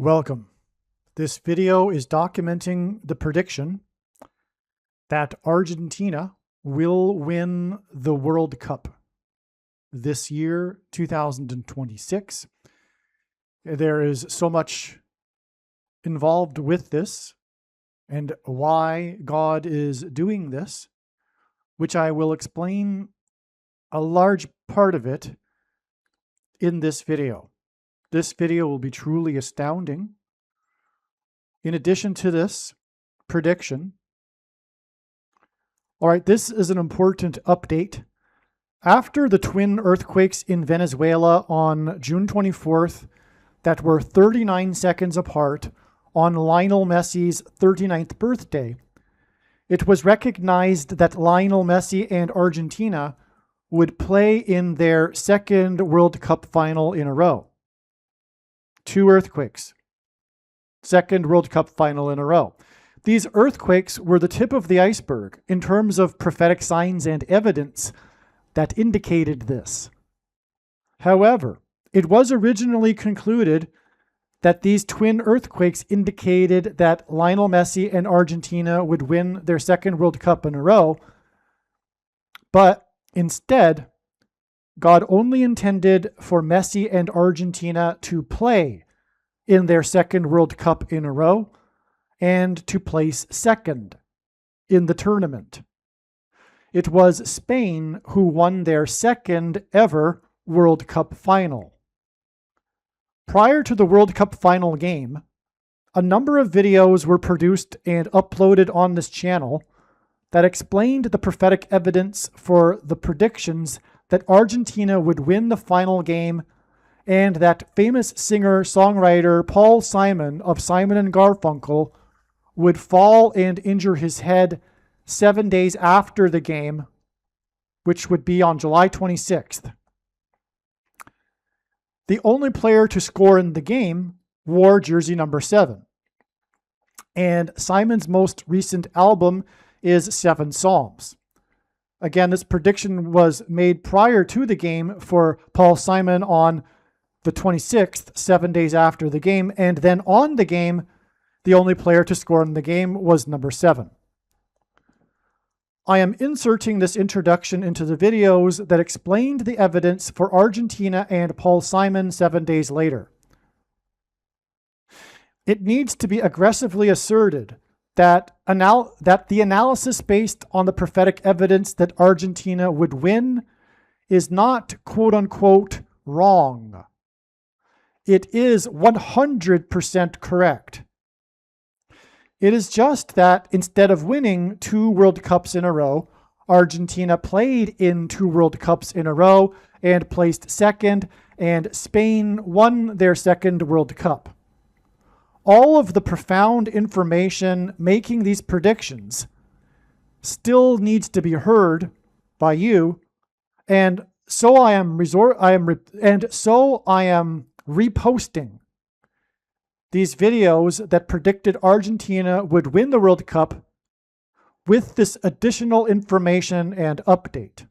Welcome. This video is documenting the prediction that Argentina will win the World Cup this year, 2026. There is so much involved with this and why God is doing this, which I will explain a large part of it in this video. This video will be truly astounding. In addition to this prediction, all right, this is an important update. After the twin earthquakes in Venezuela on June 24th that were 39 seconds apart on Lionel Messi's 39th birthday, it was recognized that Lionel Messi and Argentina would play in their second World Cup final in a row. 2 earthquakes. Second World Cup final in a row. These earthquakes were the tip of the iceberg in terms of prophetic signs and evidence that indicated this. However, it was originally concluded that these twin earthquakes indicated that Lionel Messi and Argentina would win their second World Cup in a row, but instead, God only intended for Messi and Argentina to play in their second World Cup in a row and to place second in the tournament. It was Spain who won their second ever World Cup final. Prior to the World Cup final game, a number of videos were produced and uploaded on this channel that explained the prophetic evidence for the predictions that Argentina would win the final game and that famous singer-songwriter Paul Simon of Simon & Garfunkel would fall and injure his head 7 days after the game, which would be on July 26th. The only player to score in the game wore jersey number 7. And Simon's most recent album is 7 Psalms. Again, this prediction was made prior to the game for Paul Simon on the 26th, 7 days after the game. And then on the game, the only player to score in the game was number 7. I am inserting this introduction into the videos that explained the evidence for Argentina and Paul Simon 7 days later. It needs to be aggressively asserted that the analysis based on the prophetic evidence that Argentina would win is not quote-unquote wrong. It is 100% correct. It is just that instead of winning 2 World Cups in a row, Argentina played in 2 World Cups in a row and placed second, and Spain won their second World Cup. All of the profound information making these predictions still needs to be heard by you, and so I am reposting these videos that predicted Argentina would win the World Cup with this additional information and update.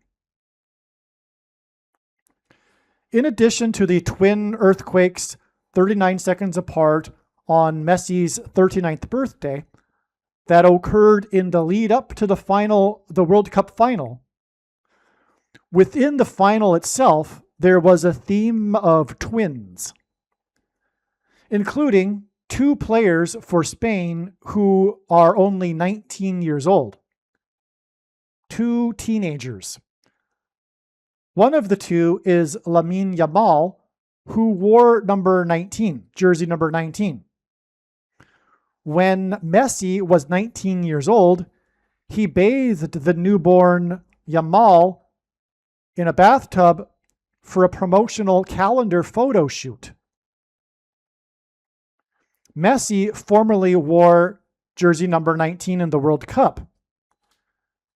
In addition to the twin earthquakes 39 seconds apart on Messi's 39th birthday that occurred in the lead up to the World Cup final, within the final itself, there was a theme of twins, including 2 players for Spain who are only 19 years old. 2 teenagers. One of the 2 is Lamine Yamal, who wore number 19, jersey number 19. When Messi was 19 years old, he bathed the newborn Yamal in a bathtub for a promotional calendar photo shoot. Messi formerly wore jersey number 19 in the World Cup.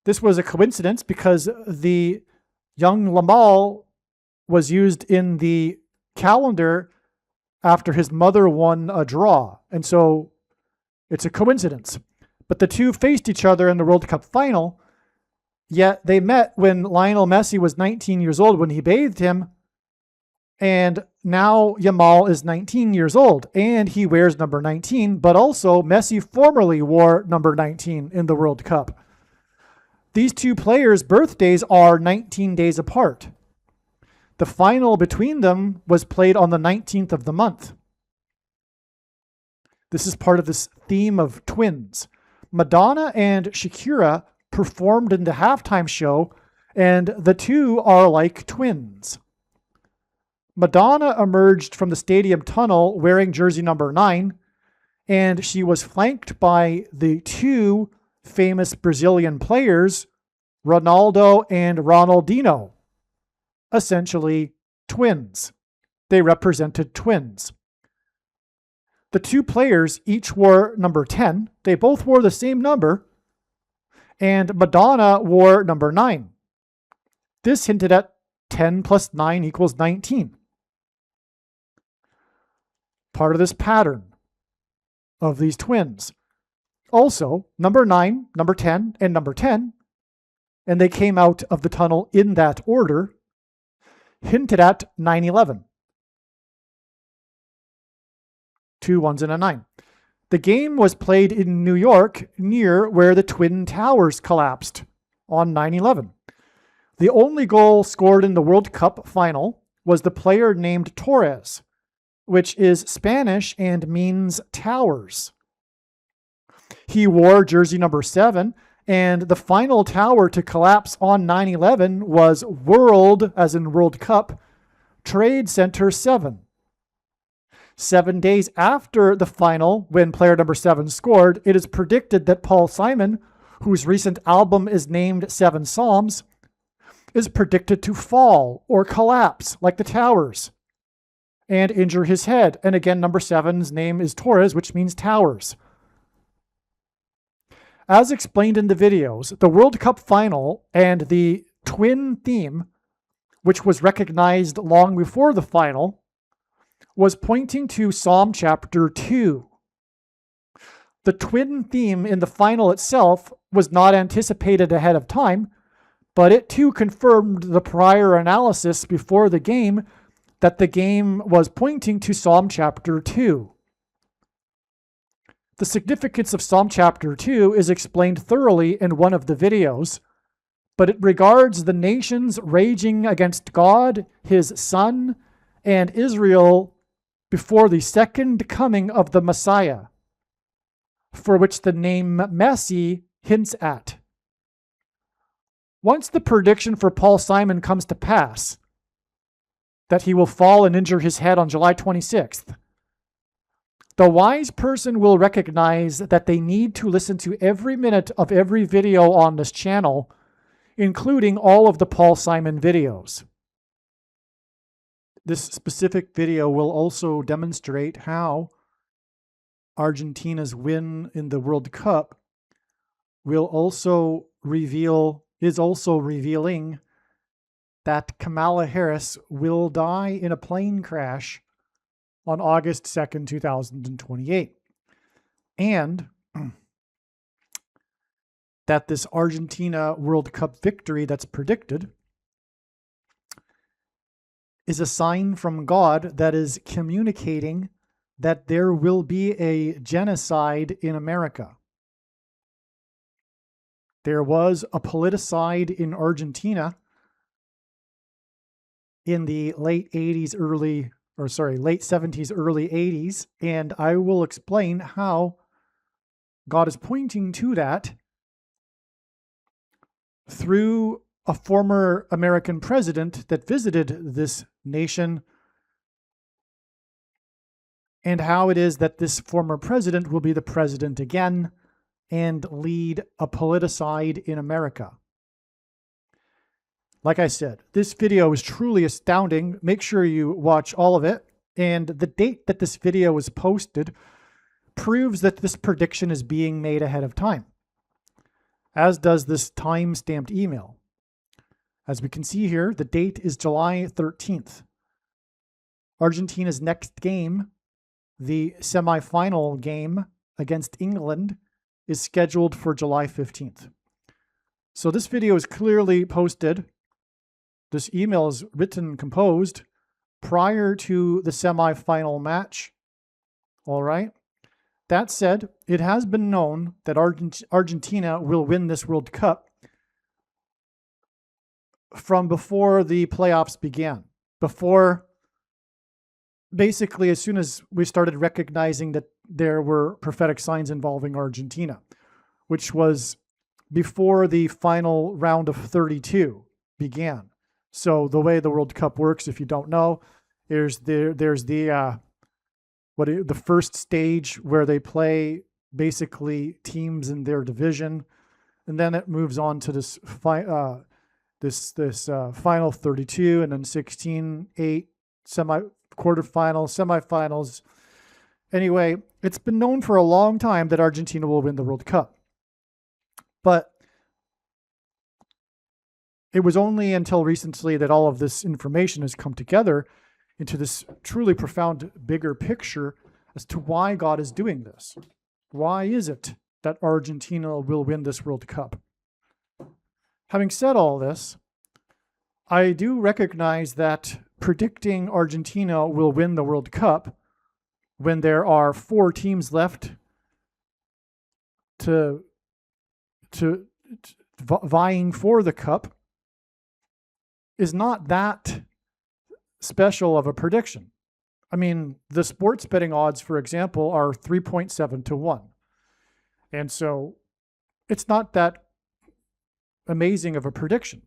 This was a coincidence because the young Yamal was used in the calendar after his mother won a draw. And so it's a coincidence. But the 2 faced each other in the World Cup final, yet they met when Lionel Messi was 19 years old when he bathed him, And now Yamal is 19 years old, and he wears number 19, but also Messi formerly wore number 19 in the World Cup. These two players' birthdays are 19 days apart. The final between them was played on the 19th of the month. This is part of this theme of twins. Madonna and Shakira performed in the halftime show, and the two are like twins. Madonna emerged from the stadium tunnel wearing jersey number 9, and she was flanked by the two famous Brazilian players, Ronaldo and Ronaldinho, essentially twins. They represented twins. The two players each wore number 10. They both wore the same number, and Madonna wore number 9. This hinted at 10 plus 9 equals 19. Part of this pattern of these twins. Also, number 9, number 10, and number 10, and they came out of the tunnel in that order, hinted at 9/11. 2 1s and a 9. The game was played in New York, near where the Twin Towers collapsed on 9/11. The only goal scored in the World Cup final was the player named Torres, which is Spanish and means towers. He wore jersey number 7, and the final tower to collapse on 9/11 was World, as in World Cup, Trade Center 7. 7 days after the final, when player number 7 scored, it is predicted that Paul Simon, whose recent album is named 7 Psalms, is predicted to fall or collapse like the towers and injure his head. And again, number 7's name is Torres, which means towers. As explained in the videos, the World Cup final and the twin theme, which was recognized long before the final, was pointing to Psalm chapter 2. The twin theme in the final itself was not anticipated ahead of time, but it too confirmed the prior analysis before the game that the game was pointing to Psalm chapter 2. The significance of Psalm chapter 2 is explained thoroughly in one of the videos, but it regards the nations raging against God, his Son, and Israel before the second coming of the Messiah, for which the name Messi hints at. Once the prediction for Paul Simon comes to pass, that he will fall and injure his head on July 26th, the wise person will recognize that they need to listen to every minute of every video on this channel, including all of the Paul Simon videos. This specific video will also demonstrate how Argentina's win in the World Cup is also revealing that Kamala Harris will die in a plane crash on August 2nd, 2028. And that this Argentina World Cup victory that's predicted is a sign from God that is communicating that there will be a genocide in America. There was a politicide in Argentina in the late 70s, early 80s, and I will explain how God is pointing to that through a former American president that visited this nation, and how it is that this former president will be the president again and lead a politicide in America. Like I said, this video is truly astounding. Make sure you watch all of it. And the date that this video was posted proves that this prediction is being made ahead of time, as does this time-stamped email. As we can see here, the date is July 13th. Argentina's next game, the semifinal game against England, is scheduled for July 15th. So this video is clearly posted. This email is written, composed prior to the semifinal match. All right. That said, it has been known that Argentina will win this World Cup from before the playoffs began. Before, basically, as soon as we started recognizing that there were prophetic signs involving Argentina, which was before the final round of 32 began. So the way the World Cup works, if you don't know, there's the first stage where they play basically teams in their division, and then it moves on to this final 32, and then 16, 8, quarterfinals, semifinals. Anyway, it's been known for a long time that Argentina will win the World Cup. But it was only until recently that all of this information has come together into this truly profound, bigger picture as to why God is doing this. Why is it that Argentina will win this World Cup? Having said all this, I do recognize that predicting Argentina will win the World Cup when there are 4 teams left to vying for the cup is not that special of a prediction. I mean, the sports betting odds, for example, are 3.7 to 1. And so it's not that amazing of a prediction.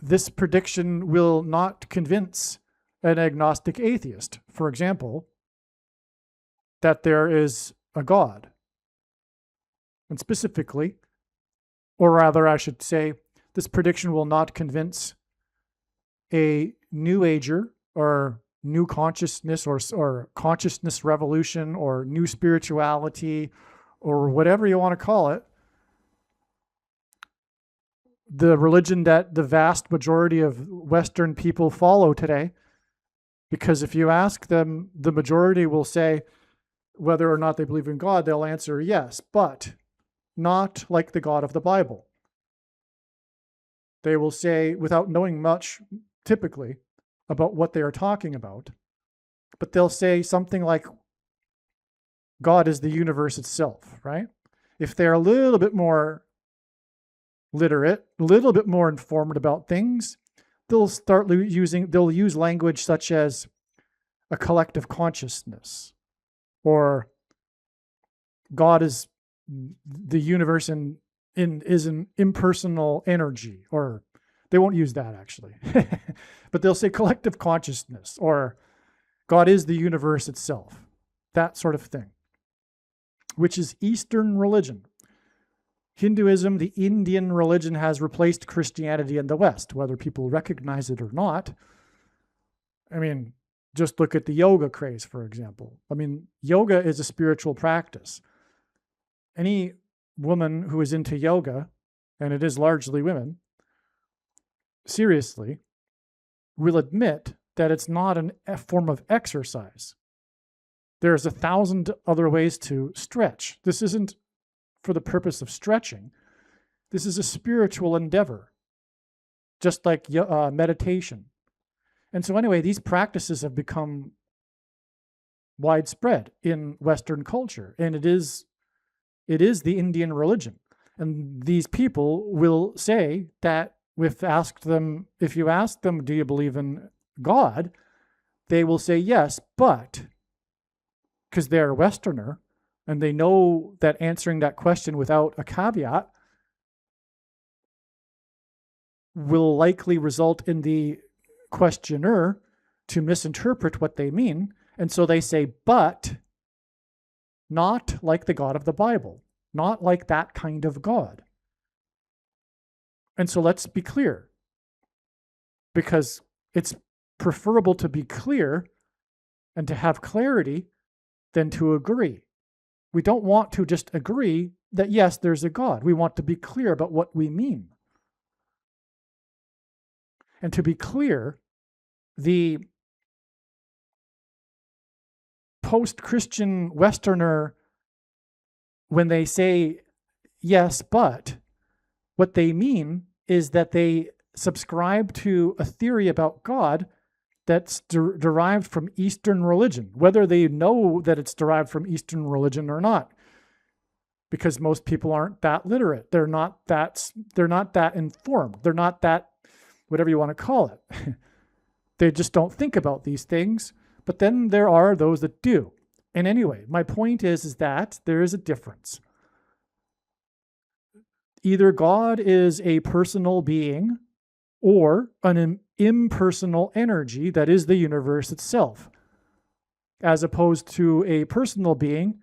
This prediction will not convince an agnostic atheist, for example, that there is a God. And specifically, or rather I should say, this prediction will not convince a New Ager or new consciousness or consciousness revolution or new spirituality or whatever you want to call it, the religion that the vast majority of Western people follow today. Because if you ask them, the majority will say whether or not they believe in God, they'll answer yes, but not like the God of the Bible. They will say, without knowing much, typically, about what they are talking about, but they'll say something like, God is the universe itself, right? If they're a little bit more literate, a little bit more informed about things, they'll use language such as a collective consciousness, or God is the universe and is an impersonal energy, or they won't use that actually, but they'll say collective consciousness, or God is the universe itself, that sort of thing, which is Eastern religion. Hinduism, the Indian religion, has replaced Christianity in the West, whether people recognize it or not. I mean, just look at the yoga craze, for example. I mean, yoga is a spiritual practice. Any woman who is into yoga, and it is largely women, seriously, will admit that it's not a form of exercise. There's 1,000 other ways to stretch. This isn't for the purpose of stretching. This is a spiritual endeavor, just like meditation. And so anyway, these practices have become widespread in Western culture, and it is the Indian religion. And these people will say that if you ask them, do you believe in God? They will say yes, but because they're a Westerner, and they know that answering that question without a caveat will likely result in the questioner to misinterpret what they mean. And so they say, but not like the God of the Bible, not like that kind of God. And so let's be clear, because it's preferable to be clear and to have clarity than to agree. We don't want to just agree that, yes, there's a God. We want to be clear about what we mean. And to be clear, the post-Christian Westerner, when they say yes, but, what they mean is that they subscribe to a theory about God that's derived from Eastern religion, whether they know that it's derived from Eastern religion or not, because most people aren't that literate. They're not that informed. They're not that, whatever you want to call it. They just don't think about these things. But then there are those that do. And anyway, my point is that there is a difference. Either God is a personal being or an impersonal energy that is the universe itself, as opposed to a personal being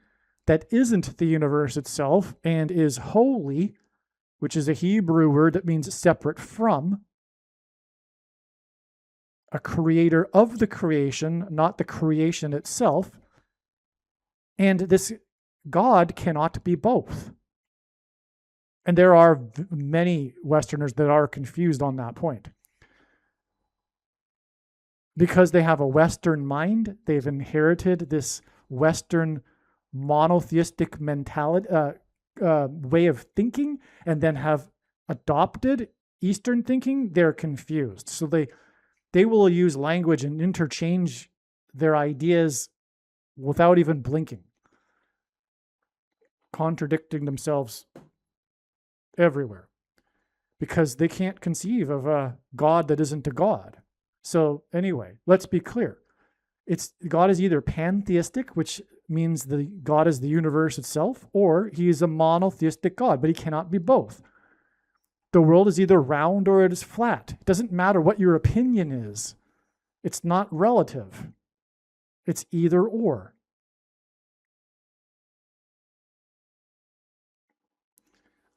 that isn't the universe itself and is holy, which is a Hebrew word that means separate from, a creator of the creation, not the creation itself. And this God cannot be both. And there are many Westerners that are confused on that point. Because they have a Western mind, they've inherited this Western monotheistic mentality, way of thinking, and then have adopted Eastern thinking. They're confused. So they will use language and interchange their ideas without even blinking, contradicting themselves everywhere, because they can't conceive of a God that isn't a God. So anyway, let's be clear. God is either pantheistic, which means the God is the universe itself, or he is a monotheistic God, but he cannot be both. The world is either round or it is flat. It doesn't matter what your opinion is. It's not relative. It's either or.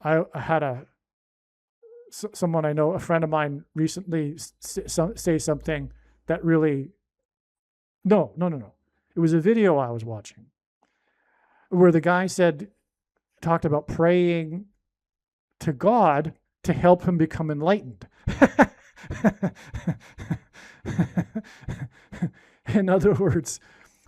I had someone I know, a friend of mine, recently say something that really, no. It was a video I was watching where the guy talked about praying to God to help him become enlightened. In other words,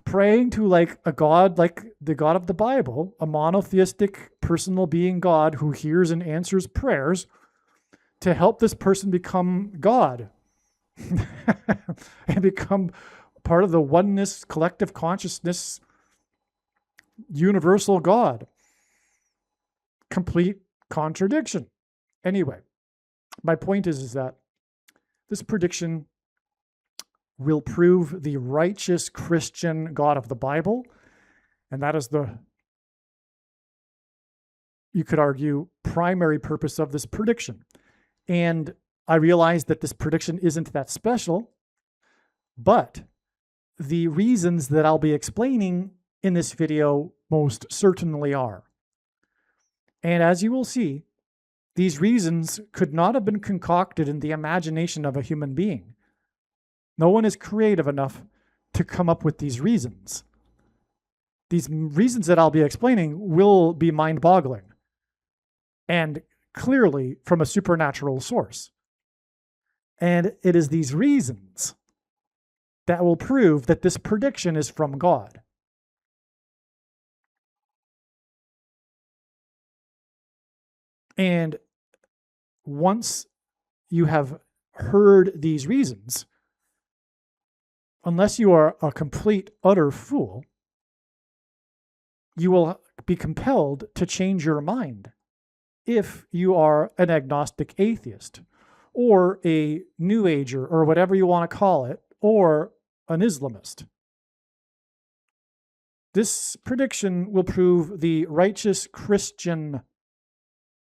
praying to like a God, like the God of the Bible, a monotheistic personal being God who hears and answers prayers, to help this person become God and become part of the oneness, collective consciousness, universal God. Complete contradiction. Anyway, my point is that this prediction will prove the righteous Christian God of the Bible, and that is the, you could argue, primary purpose of this prediction. And I realize that this prediction isn't that special, but the reasons that I'll be explaining in this video most certainly are. And as you will see, these reasons could not have been concocted in the imagination of a human being. No one is creative enough to come up with these reasons. These reasons that I'll be explaining will be mind-boggling and clearly from a supernatural source. And it is these reasons that will prove that this prediction is from God. And once you have heard these reasons, unless you are a complete, utter fool, you will be compelled to change your mind if you are an agnostic atheist or a New Ager or whatever you want to call it, or an Islamist. This prediction will prove the righteous Christian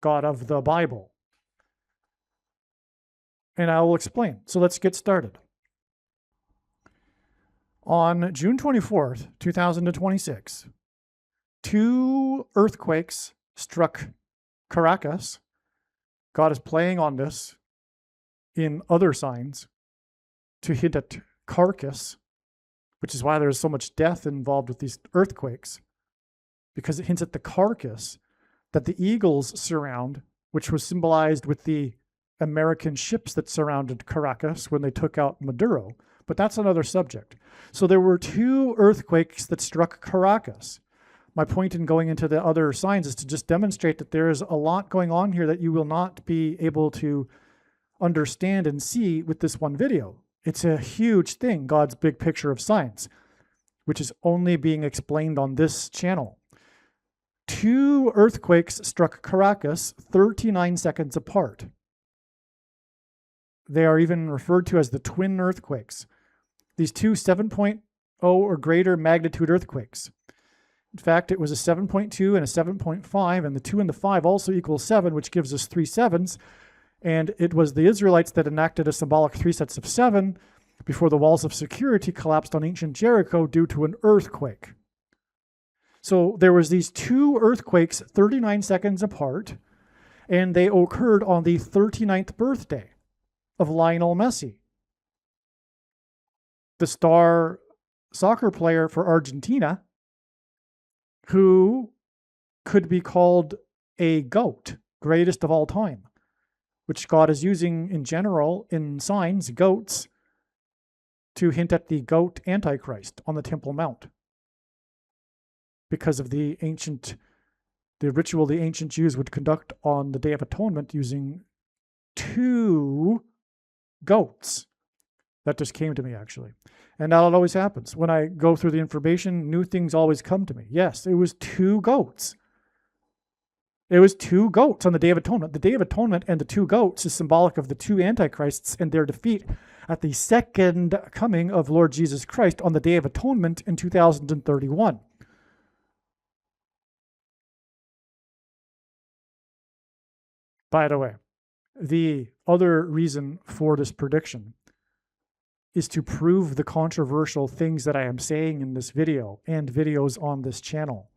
God of the Bible. And I will explain. So let's get started. On June 24th, 2026, 2 earthquakes struck Caracas. God is playing on this in other signs to hint at carcass, which is why there's so much death involved with these earthquakes, because it hints at the carcass that the eagles surround, which was symbolized with the American ships that surrounded Caracas when they took out Maduro. But that's another subject. So there were 2 earthquakes that struck Caracas. My point in going into the other signs is to just demonstrate that there is a lot going on here that you will not be able to understand and see with this one video. It's a huge thing, God's big picture of science, which is only being explained on this channel. 2 earthquakes struck Caracas 39 seconds apart. They are even referred to as the twin earthquakes. These 2 7.0 or greater magnitude earthquakes. In fact, it was a 7.2 and a 7.5, and the 2 and the 5 also equal 7, which gives us 3 sevens. And it was the Israelites that enacted a symbolic 3 sets of 7 before the walls of security collapsed on ancient Jericho due to an earthquake. So there was these 2 earthquakes 39 seconds apart, and they occurred on the 39th birthday of Lionel Messi, the star soccer player for Argentina, who could be called a GOAT, greatest of all time, which God is using in general in signs, goats, to hint at the goat Antichrist on the Temple Mount. Because of the ritual the ancient Jews would conduct on the Day of Atonement using 2 goats. That just came to me, actually. And now it always happens. When I go through the information, new things always come to me. Yes, it was 2 goats. It was 2 goats on the Day of Atonement. The Day of Atonement and the 2 goats is symbolic of the 2 antichrists and their defeat at the second coming of Lord Jesus Christ on the Day of Atonement in 2031. By the way, the other reason for this prediction is to prove the controversial things that I am saying in this video and videos on this channel.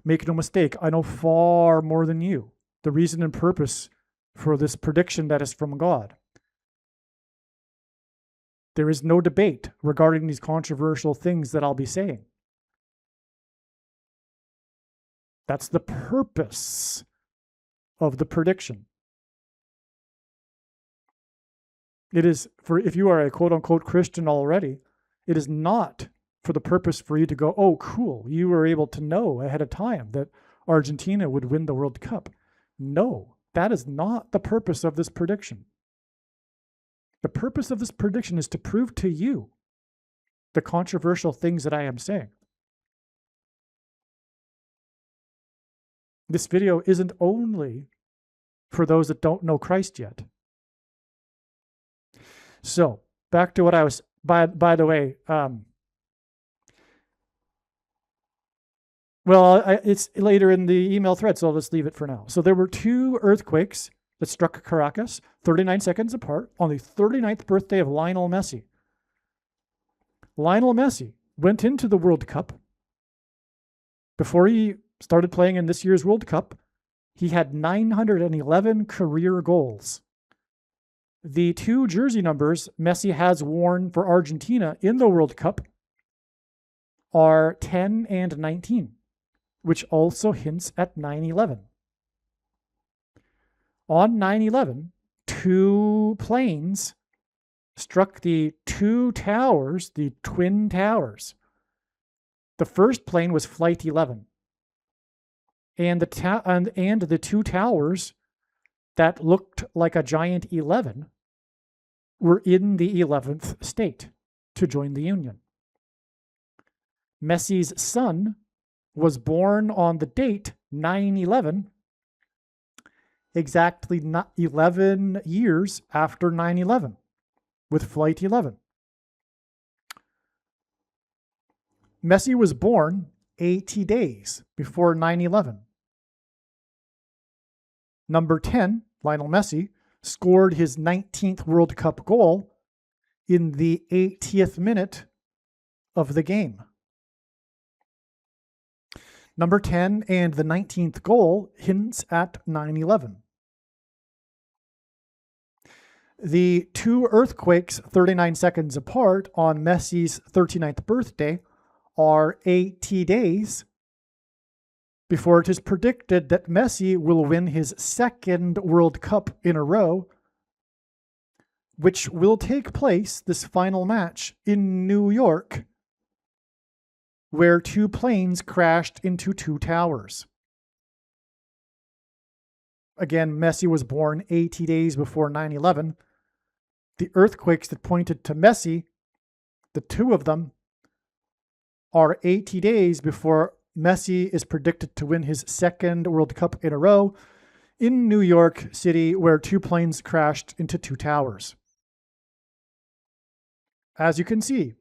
Make no mistake, I know far more than you. The reason and purpose for this prediction that is from God. There is no debate regarding these controversial things that I'll be saying. That's the purpose of the prediction. It is for, if you are a quote-unquote Christian already, it is not for the purpose for you to go, oh, cool, you were able to know ahead of time that Argentina would win the World Cup. No, that is not the purpose of this prediction. The purpose of this prediction is to prove to you the controversial things that I am saying. This video isn't only for those that don't know Christ yet. So, back to what I was, by the way, it's later in the email thread, so I'll just leave it for now. So there were 2 earthquakes that struck Caracas, 39 seconds apart, on the 39th birthday of Lionel Messi. Lionel Messi went into the World Cup. Before he started playing in this year's World Cup, he had 911 career goals. The 2 jersey numbers Messi has worn for Argentina in the World Cup are 10 and 19, which also hints at 9/11. On 9/11, 2 planes struck the 2 towers, the Twin Towers. The first plane was Flight 11. And the 2 towers that looked like a giant 11 were in the 11th state to join the Union. Messi's son was born on the date 9/11, exactly 11 years after 9/11, with Flight 11. Messi was born 80 days before 9/11. Number 10, Lionel Messi, scored his 19th World Cup goal in the 80th minute of the game. Number 10 and the 19th goal hints at 9/11. The 2 earthquakes 39 seconds apart on Messi's 39th birthday are 80 days before it is predicted that Messi will win his 2nd World Cup in a row, which will take place, this final match, in New York, where 2 planes crashed into 2 towers. Again, Messi was born 80 days before 9/11. The earthquakes that pointed to Messi, the two of them, are 80 days before Messi is predicted to win his second World Cup in a row in New York City, where two planes crashed into two towers. As you can see,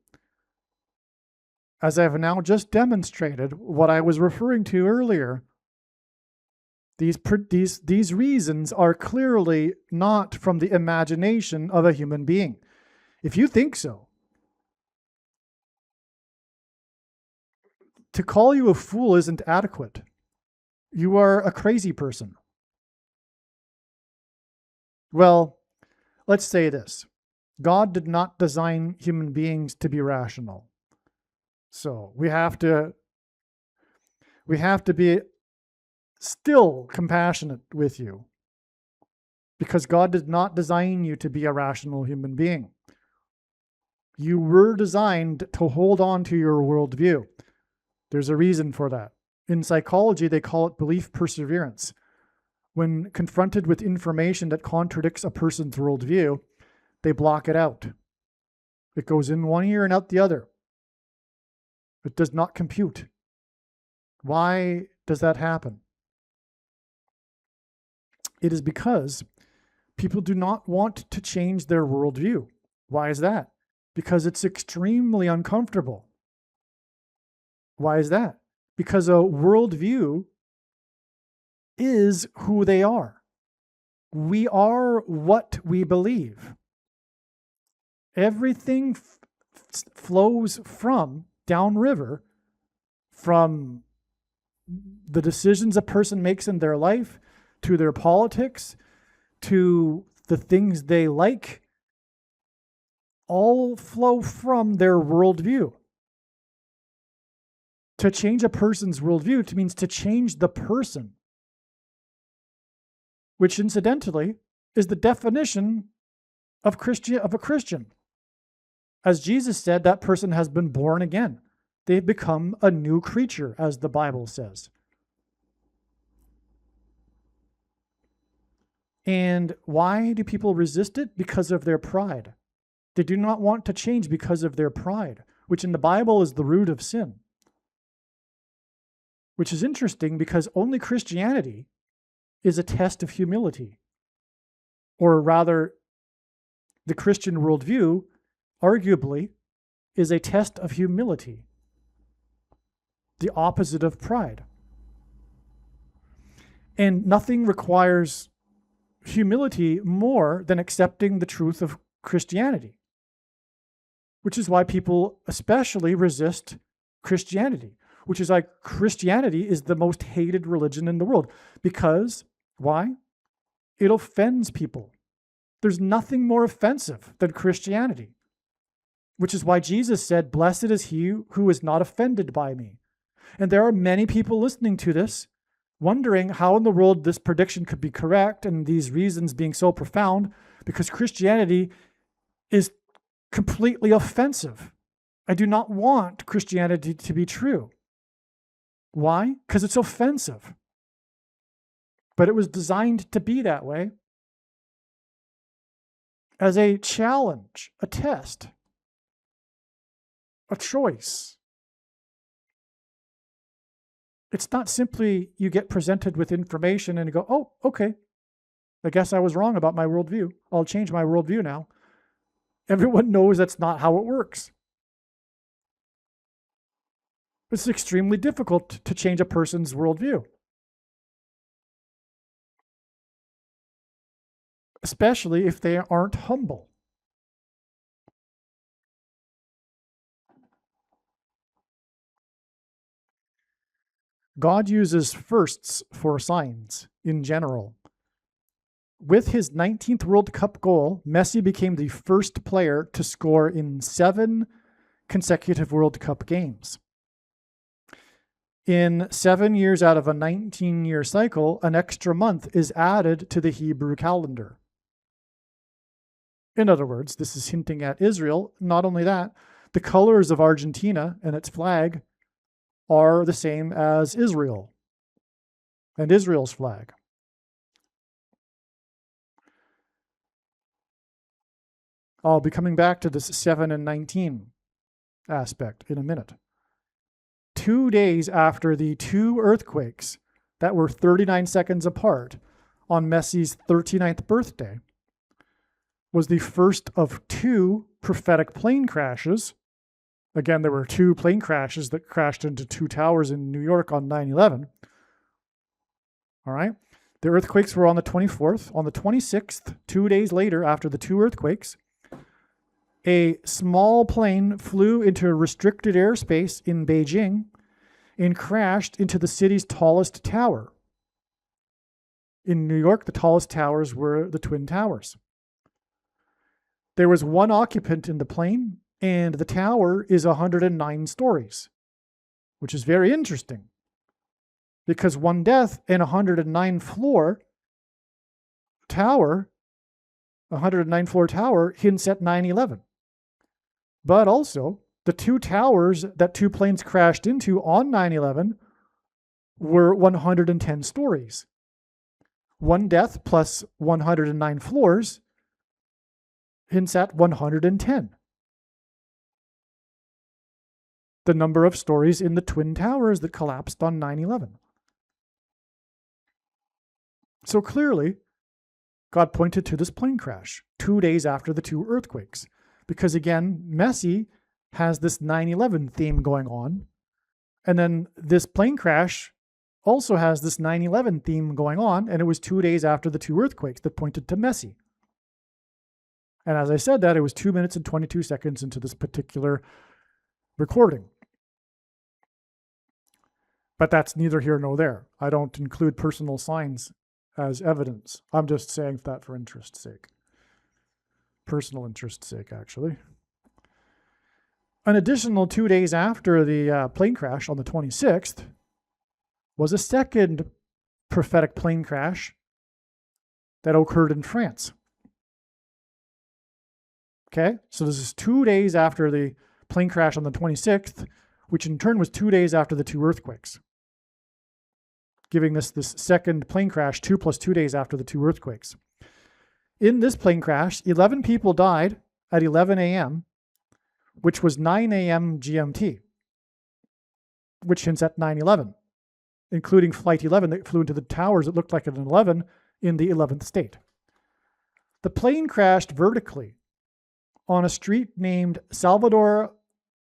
as I've now just demonstrated what I was referring to earlier, these reasons are clearly not from the imagination of a human being. If you think so, to call you a fool isn't adequate. You are a crazy person. Well, let's say this. God did not design human beings to be rational. So we have to be still compassionate with you, because God did not design you to be a rational human being. You were designed to hold on to your worldview. There's a reason for that. In psychology, they call it belief perseverance. When confronted with information that contradicts a person's worldview, they block it out. It goes in one ear and out the other. It does not compute. Why does that happen? It is because people do not want to change their worldview. Why is that? Because it's extremely uncomfortable. Why is that? Because a worldview is who they are. We are what we believe. Everything flows from downriver, from the decisions a person makes in their life, to their politics, to the things they like, all flow from their worldview. To change a person's worldview means to change the person, which incidentally is the definition of a Christian. As Jesus said, that person has been born again. They've become a new creature, as the Bible says. And why do people resist it? Because of their pride. They do not want to change because of their pride, which in the Bible is the root of sin. Which is interesting because only Christianity is a test of humility. Or rather, the Christian worldview, arguably, is a test of humility. The opposite of pride. And nothing requires humility more than accepting the truth of Christianity, which is why people especially resist Christianity, which is why Christianity is the most hated religion in the world. Because, why? It offends people. There's nothing more offensive than Christianity, which is why Jesus said, "Blessed is he who is not offended by me." And there are many people listening to this wondering how in the world this prediction could be correct and these reasons being so profound, because Christianity is completely offensive. I do not want Christianity to be true. Why? Because it's offensive. But it was designed to be that way as a challenge, a test, a choice. It's not simply you get presented with information and you go, "Oh, okay, I guess I was wrong about my worldview. I'll change my worldview now." Everyone knows that's not how it works. It's extremely difficult to change a person's worldview, especially if they aren't humble. God uses firsts for signs in general. With his 19th World Cup goal, Messi became the first player to score in 7 consecutive World Cup games. In 7 years out of a 19-year cycle, an extra month is added to the Hebrew calendar. In other words, this is hinting at Israel. Not only that, the colors of Argentina and its flag are the same as Israel and Israel's flag. I'll be coming back to this 7 and 19 aspect in a minute. 2 days after the two earthquakes that were 39 seconds apart on Messi's 39th birthday was the first of two prophetic plane crashes. Again, there were two plane crashes that crashed into two towers in New York on 9/11. All right. The earthquakes were on the 24th. On the 26th, 2 days later after the two earthquakes, a small plane flew into restricted airspace in Beijing and crashed into the city's tallest tower. In New York, the tallest towers were the Twin Towers. There was one occupant in the plane, and the tower is 109 stories, which is very interesting because one death in a 109 floor tower hints at 9/11. But also, the two towers that two planes crashed into on 9/11 were 110 stories. One death plus 109 floors hints at 110. The number of stories in the Twin Towers that collapsed on 9/11. So clearly, God pointed to this plane crash 2 days after the two earthquakes. Because again, Messi has this 9/11 theme going on. And then this plane crash also has this 9/11 theme going on. And it was 2 days after the two earthquakes that pointed to Messi. And as I said that, it was 2 minutes and 22 seconds into this particular recording. But that's neither here nor there. I don't include personal signs as evidence. I'm just saying that for interest's sake. Personal interest's sake, actually. An additional 2 days after the plane crash on the 26th was a second prophetic plane crash that occurred in France. Okay, so this is 2 days after the plane crash on the 26th, which in turn was 2 days after the two earthquakes, giving this second plane crash 2 plus 2 days after the two earthquakes. In this plane crash, 11 people died at 11 a.m., which was 9 a.m. GMT, which hints at 9/11, including Flight 11 that flew into the towers that looked like an 11 in the 11th state. The plane crashed vertically on a street named Salvador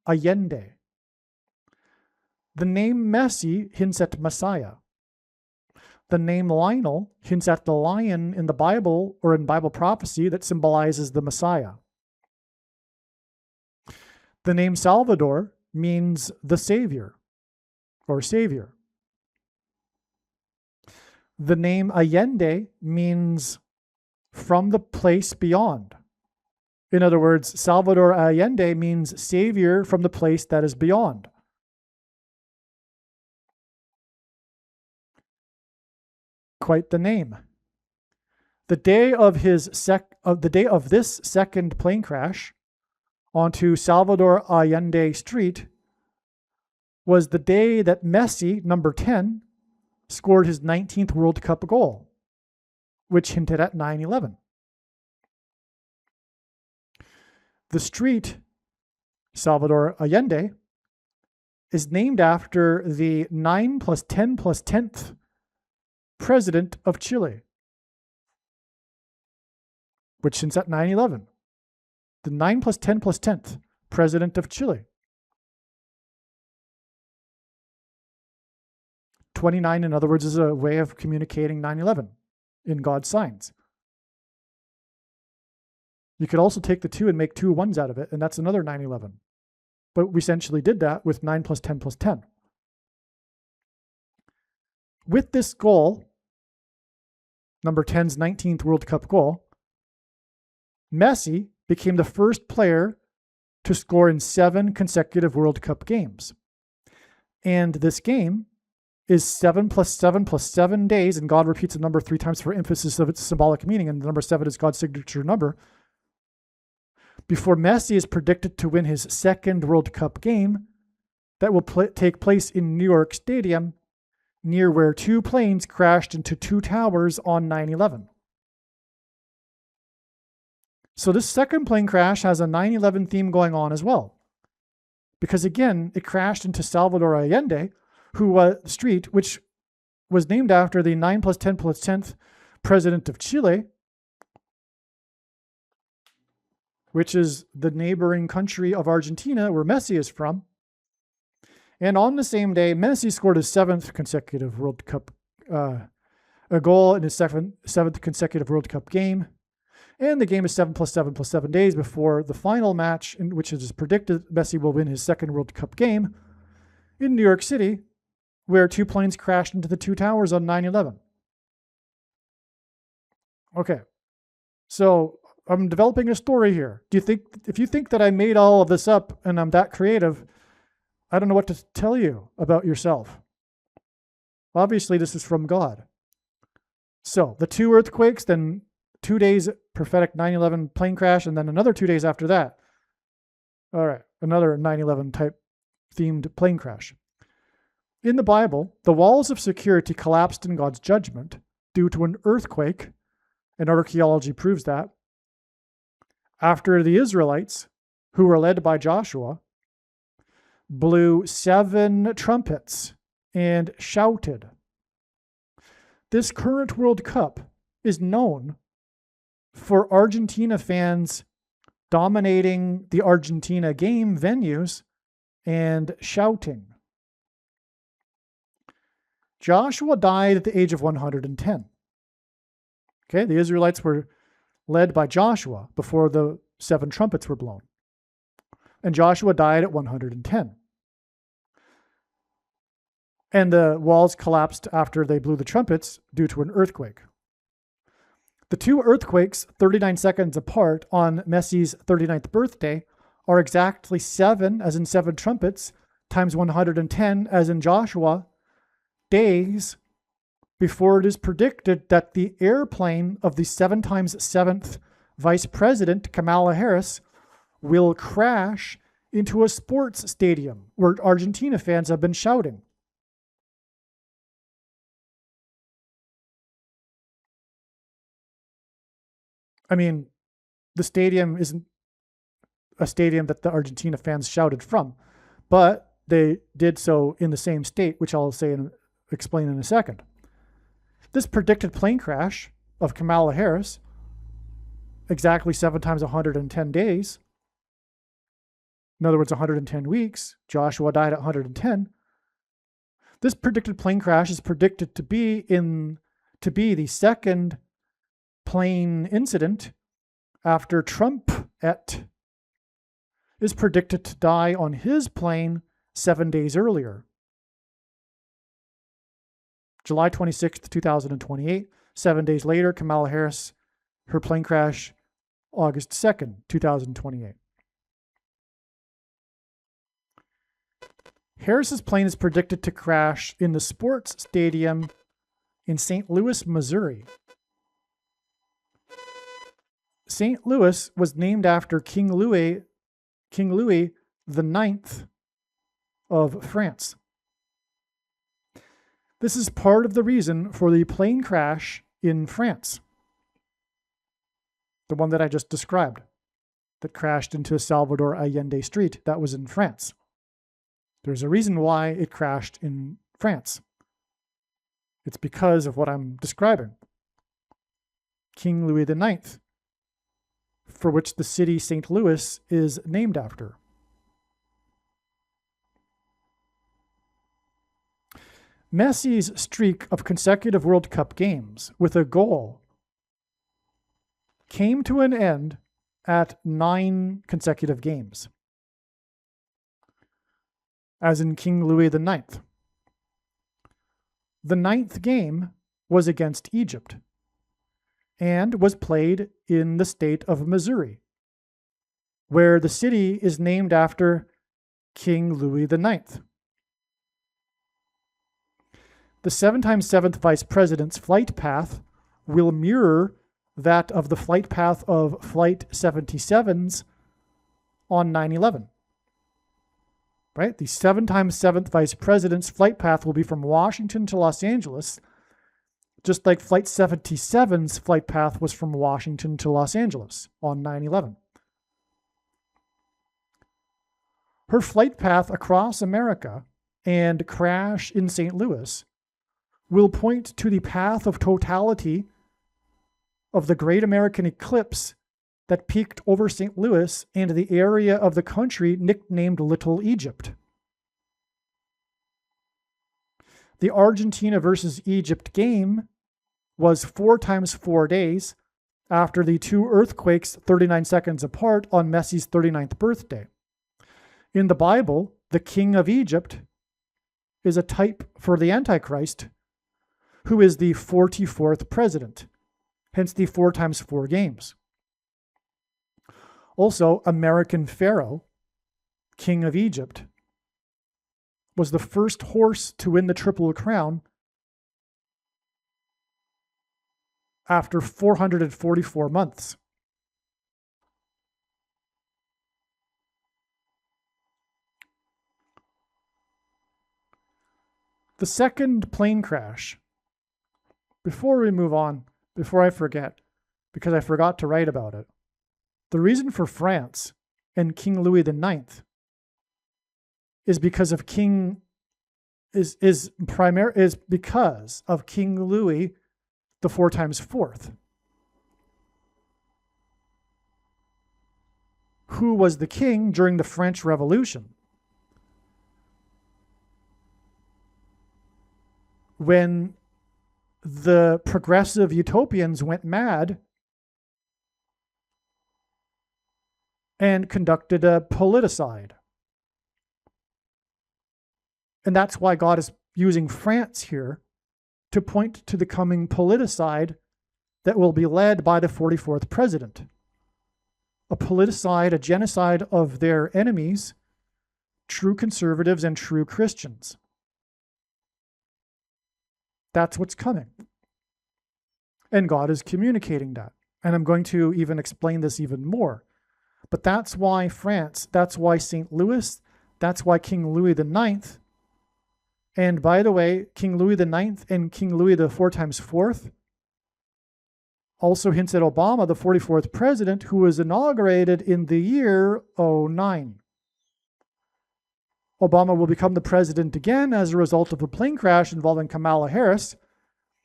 Allende. The name Messi hints at Messiah. The name Lionel hints at the lion in the Bible or in Bible prophecy that symbolizes the Messiah. The name Salvador means the Savior or Savior. The name Allende means from the place beyond. In other words, Salvador Allende means Savior from the place that is beyond. Quite the name. The day of this second plane crash onto Salvador Allende Street was the day that Messi, number 10, scored his 19th World Cup goal, which hinted at 9/11. The street, Salvador Allende, is named after the 9 plus 10 plus 10th president of Chile, which hints at 9/11. The 9 plus 10 plus 10th president of Chile. 29, in other words, is a way of communicating 9/11 in God's signs. You could also take the 2 and make 2 ones out of it, and that's another 9/11. But we essentially did that with 9 plus 10 plus 10. With this goal, number 10's 19th World Cup goal, Messi became the first player to score in 7 consecutive World Cup games. And this game is 7 plus 7 plus 7 days, and God repeats the number 3 times for emphasis of its symbolic meaning, and the number 7 is God's signature number, before Messi is predicted to win his second World Cup game that will take place in New York Stadium, near where 2 planes crashed into 2 towers on 9/11. So this second plane crash has a 9/11 theme going on as well. Because again, it crashed into Salvador Allende, street, which was named after the 9 plus 10 plus 10th president of Chile, which is the neighboring country of Argentina, where Messi is from. And on the same day, Messi scored his 7th consecutive World Cup, a goal in his seventh consecutive World Cup game. And the game is 7 plus 7 plus 7 days before the final match, in which it is predicted Messi will win his second World Cup game in New York City, where 2 planes crashed into the 2 towers on 9/11. Okay, so I'm developing a story here. If you think that I made all of this up and I'm that creative, I don't know what to tell you about yourself. Obviously, this is from God. So the 2 earthquakes, then 2 days prophetic 9/11 plane crash, and then another 2 days after that. All right, another 9/11 type themed plane crash. In the Bible, the walls of security collapsed in God's judgment due to an earthquake, and archaeology proves that, after the Israelites, who were led by Joshua, blew 7 trumpets and shouted. This current World Cup is known for Argentina fans dominating the Argentina game venues and shouting. Joshua died at the age of 110. Okay, the Israelites were led by Joshua before the 7 trumpets were blown. And Joshua died at 110. And the walls collapsed after they blew the trumpets due to an earthquake. The 2 earthquakes, 39 seconds apart on Messi's 39th birthday, are exactly 7, as in 7 trumpets, times 110, as in Joshua, days before it is predicted that the airplane of the 7 times 7th Vice President, Kamala Harris, will crash into a sports stadium where Argentina fans have been shouting. I mean, the stadium isn't a stadium that the Argentina fans shouted from, but they did so in the same state, which I'll explain in a second. This predicted plane crash of Kamala Harris, exactly 7 times 110 days, in other words, 110 weeks, Joshua died at 110. This predicted plane crash is predicted to be the second plane incident after Trump is predicted to die on his plane 7 days earlier. July 26th, 2028. 7 days later, Kamala Harris, her plane crash, August 2nd, 2028. Harris's plane is predicted to crash in the sports stadium in St. Louis, Missouri. St. Louis was named after King Louis the Ninth of France. This is part of the reason for the plane crash in France. The one that I just described, that crashed into Salvador Allende Street, that was in France. There's a reason why it crashed in France. It's because of what I'm describing. King Louis the Ninth, for which the city St. Louis is named after. Messi's streak of consecutive World Cup games with a goal came to an end at 9 consecutive games, as in King Louis the Ninth. The 9th game was against Egypt and was played in the state of Missouri, where the city is named after King Louis the Ninth. The 7 times 7th Vice President's flight path will mirror that of the flight path of Flight 77s on 9/11. Right? The 7 times 7th Vice President's flight path will be from Washington to Los Angeles, just like Flight 77's flight path was from Washington to Los Angeles on 9/11. Her flight path across America and crash in St. Louis will point to the path of totality of the Great American Eclipse that peaked over St. Louis and the area of the country nicknamed Little Egypt. The Argentina versus Egypt game was 4 times 4 days after the 2 earthquakes 39 seconds apart on Messi's 39th birthday. In the Bible, the king of Egypt is a type for the Antichrist, who is the 44th president, hence the 4 times 4 games. Also, American Pharaoh, king of Egypt, was the first horse to win the Triple Crown after 444 months. The second plane crash, before we move on, before I forget, because I forgot to write about it, the reason for France and King Louis IX is because of King Louis the 4 times 4th, who was the king during the French Revolution. When the progressive utopians went mad and conducted a politicide. And that's why God is using France here to point to the coming politicide that will be led by the 44th president. A politicide, a genocide of their enemies, true conservatives and true Christians. That's what's coming. And God is communicating that. And I'm going to even explain this even more. But that's why France, that's why St. Louis, that's why King Louis IX, and by the way, King Louis IX and King Louis the 4 times 4th also hints at Obama, the 44th president, who was inaugurated in the year 2009. Obama will become the president again as a result of a plane crash involving Kamala Harris,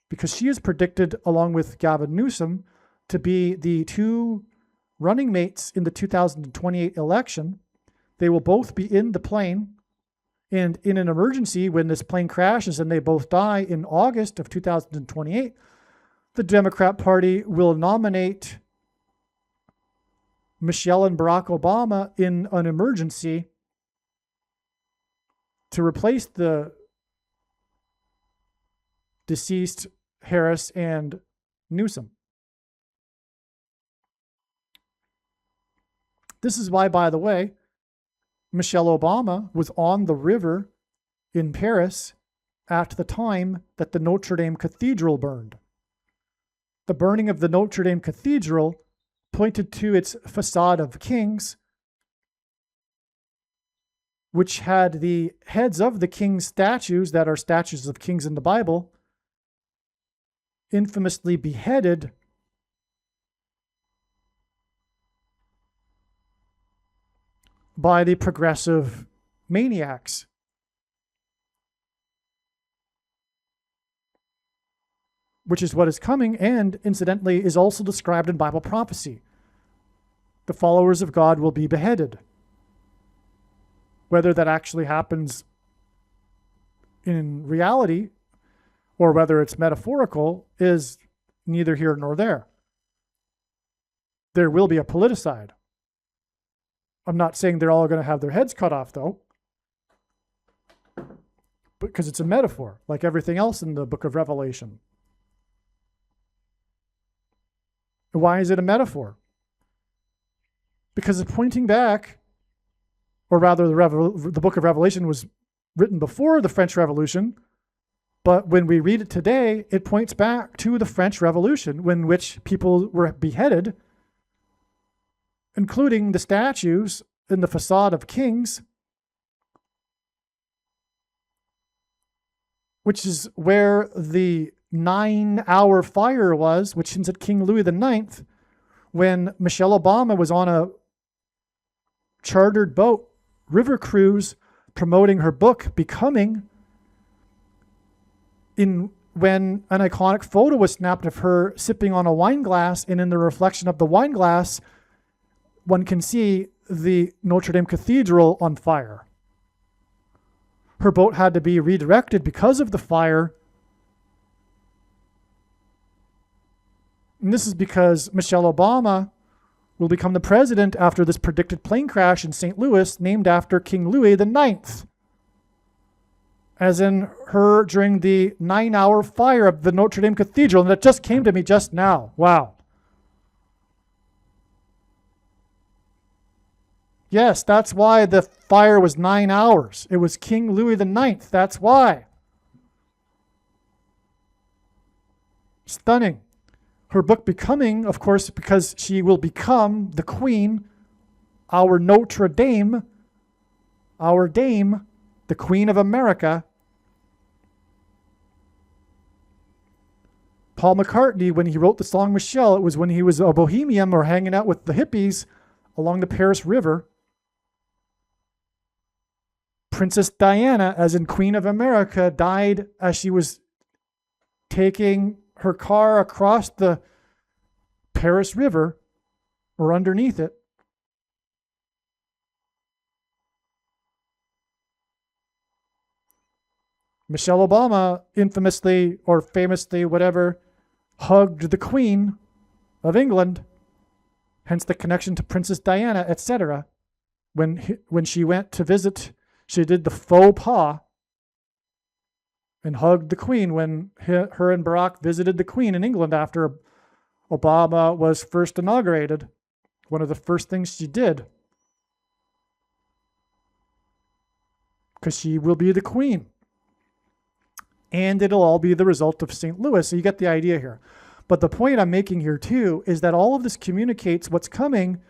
because she is predicted, along with Gavin Newsom, to be the 2 running mates in the 2028 election. They will both be in the plane, and in an emergency, when this plane crashes and they both die in August of 2028, the Democrat Party will nominate Michelle and Barack Obama in an emergency to replace the deceased Harris and Newsom. This is why, by the way, Michelle Obama was on the river in Paris at the time that the Notre Dame Cathedral burned. The burning of the Notre Dame Cathedral pointed to its facade of kings, which had the heads of the king's statues, that are statues of kings in the Bible, infamously beheaded by the progressive maniacs. Which is what is coming, and incidentally is also described in Bible prophecy. The followers of God will be beheaded. Whether that actually happens in reality or whether it's metaphorical is neither here nor there. There will be a politicide. I'm not saying they're all going to have their heads cut off, though, because it's a metaphor, like everything else in the book of Revelation. Why is it a metaphor? Because it's pointing back, or rather the book of Revelation was written before the French Revolution, but when we read it today, it points back to the French Revolution, in which people were beheaded, including the statues in the facade of kings, which is where the 9-hour fire was, which hints at King Louis IX, when Michelle Obama was on a chartered boat, river cruise, promoting her book, Becoming, when an iconic photo was snapped of her sipping on a wine glass, and in the reflection of the wine glass, one can see the Notre Dame Cathedral on fire. Her boat had to be redirected because of the fire. And this is because Michelle Obama will become the president after this predicted plane crash in St. Louis, named after King Louis IX. As in her during the 9-hour fire of the Notre Dame Cathedral. And that just came to me just now. Wow. Yes, that's why the fire was 9 hours. It was King Louis IX. That's why. Stunning. Her book Becoming, of course, because she will become the queen, our Notre Dame, our dame, the Queen of America. Paul McCartney, when he wrote the song Michelle, it was when he was a bohemian or hanging out with the hippies along the Paris River. Princess Diana, as in Queen of America, died as she was taking her car across the Paris River or underneath it. Michelle Obama infamously or famously, whatever, hugged the Queen of England, hence the connection to Princess Diana, etc. When she went to visit, she did the faux pas and hugged the Queen when her and Barack visited the Queen in England after Obama was first inaugurated. One of the first things she did. Because she will be the Queen. And it'll all be the result of St. Louis. So you get the idea here. But the point I'm making here too is that all of this communicates what's coming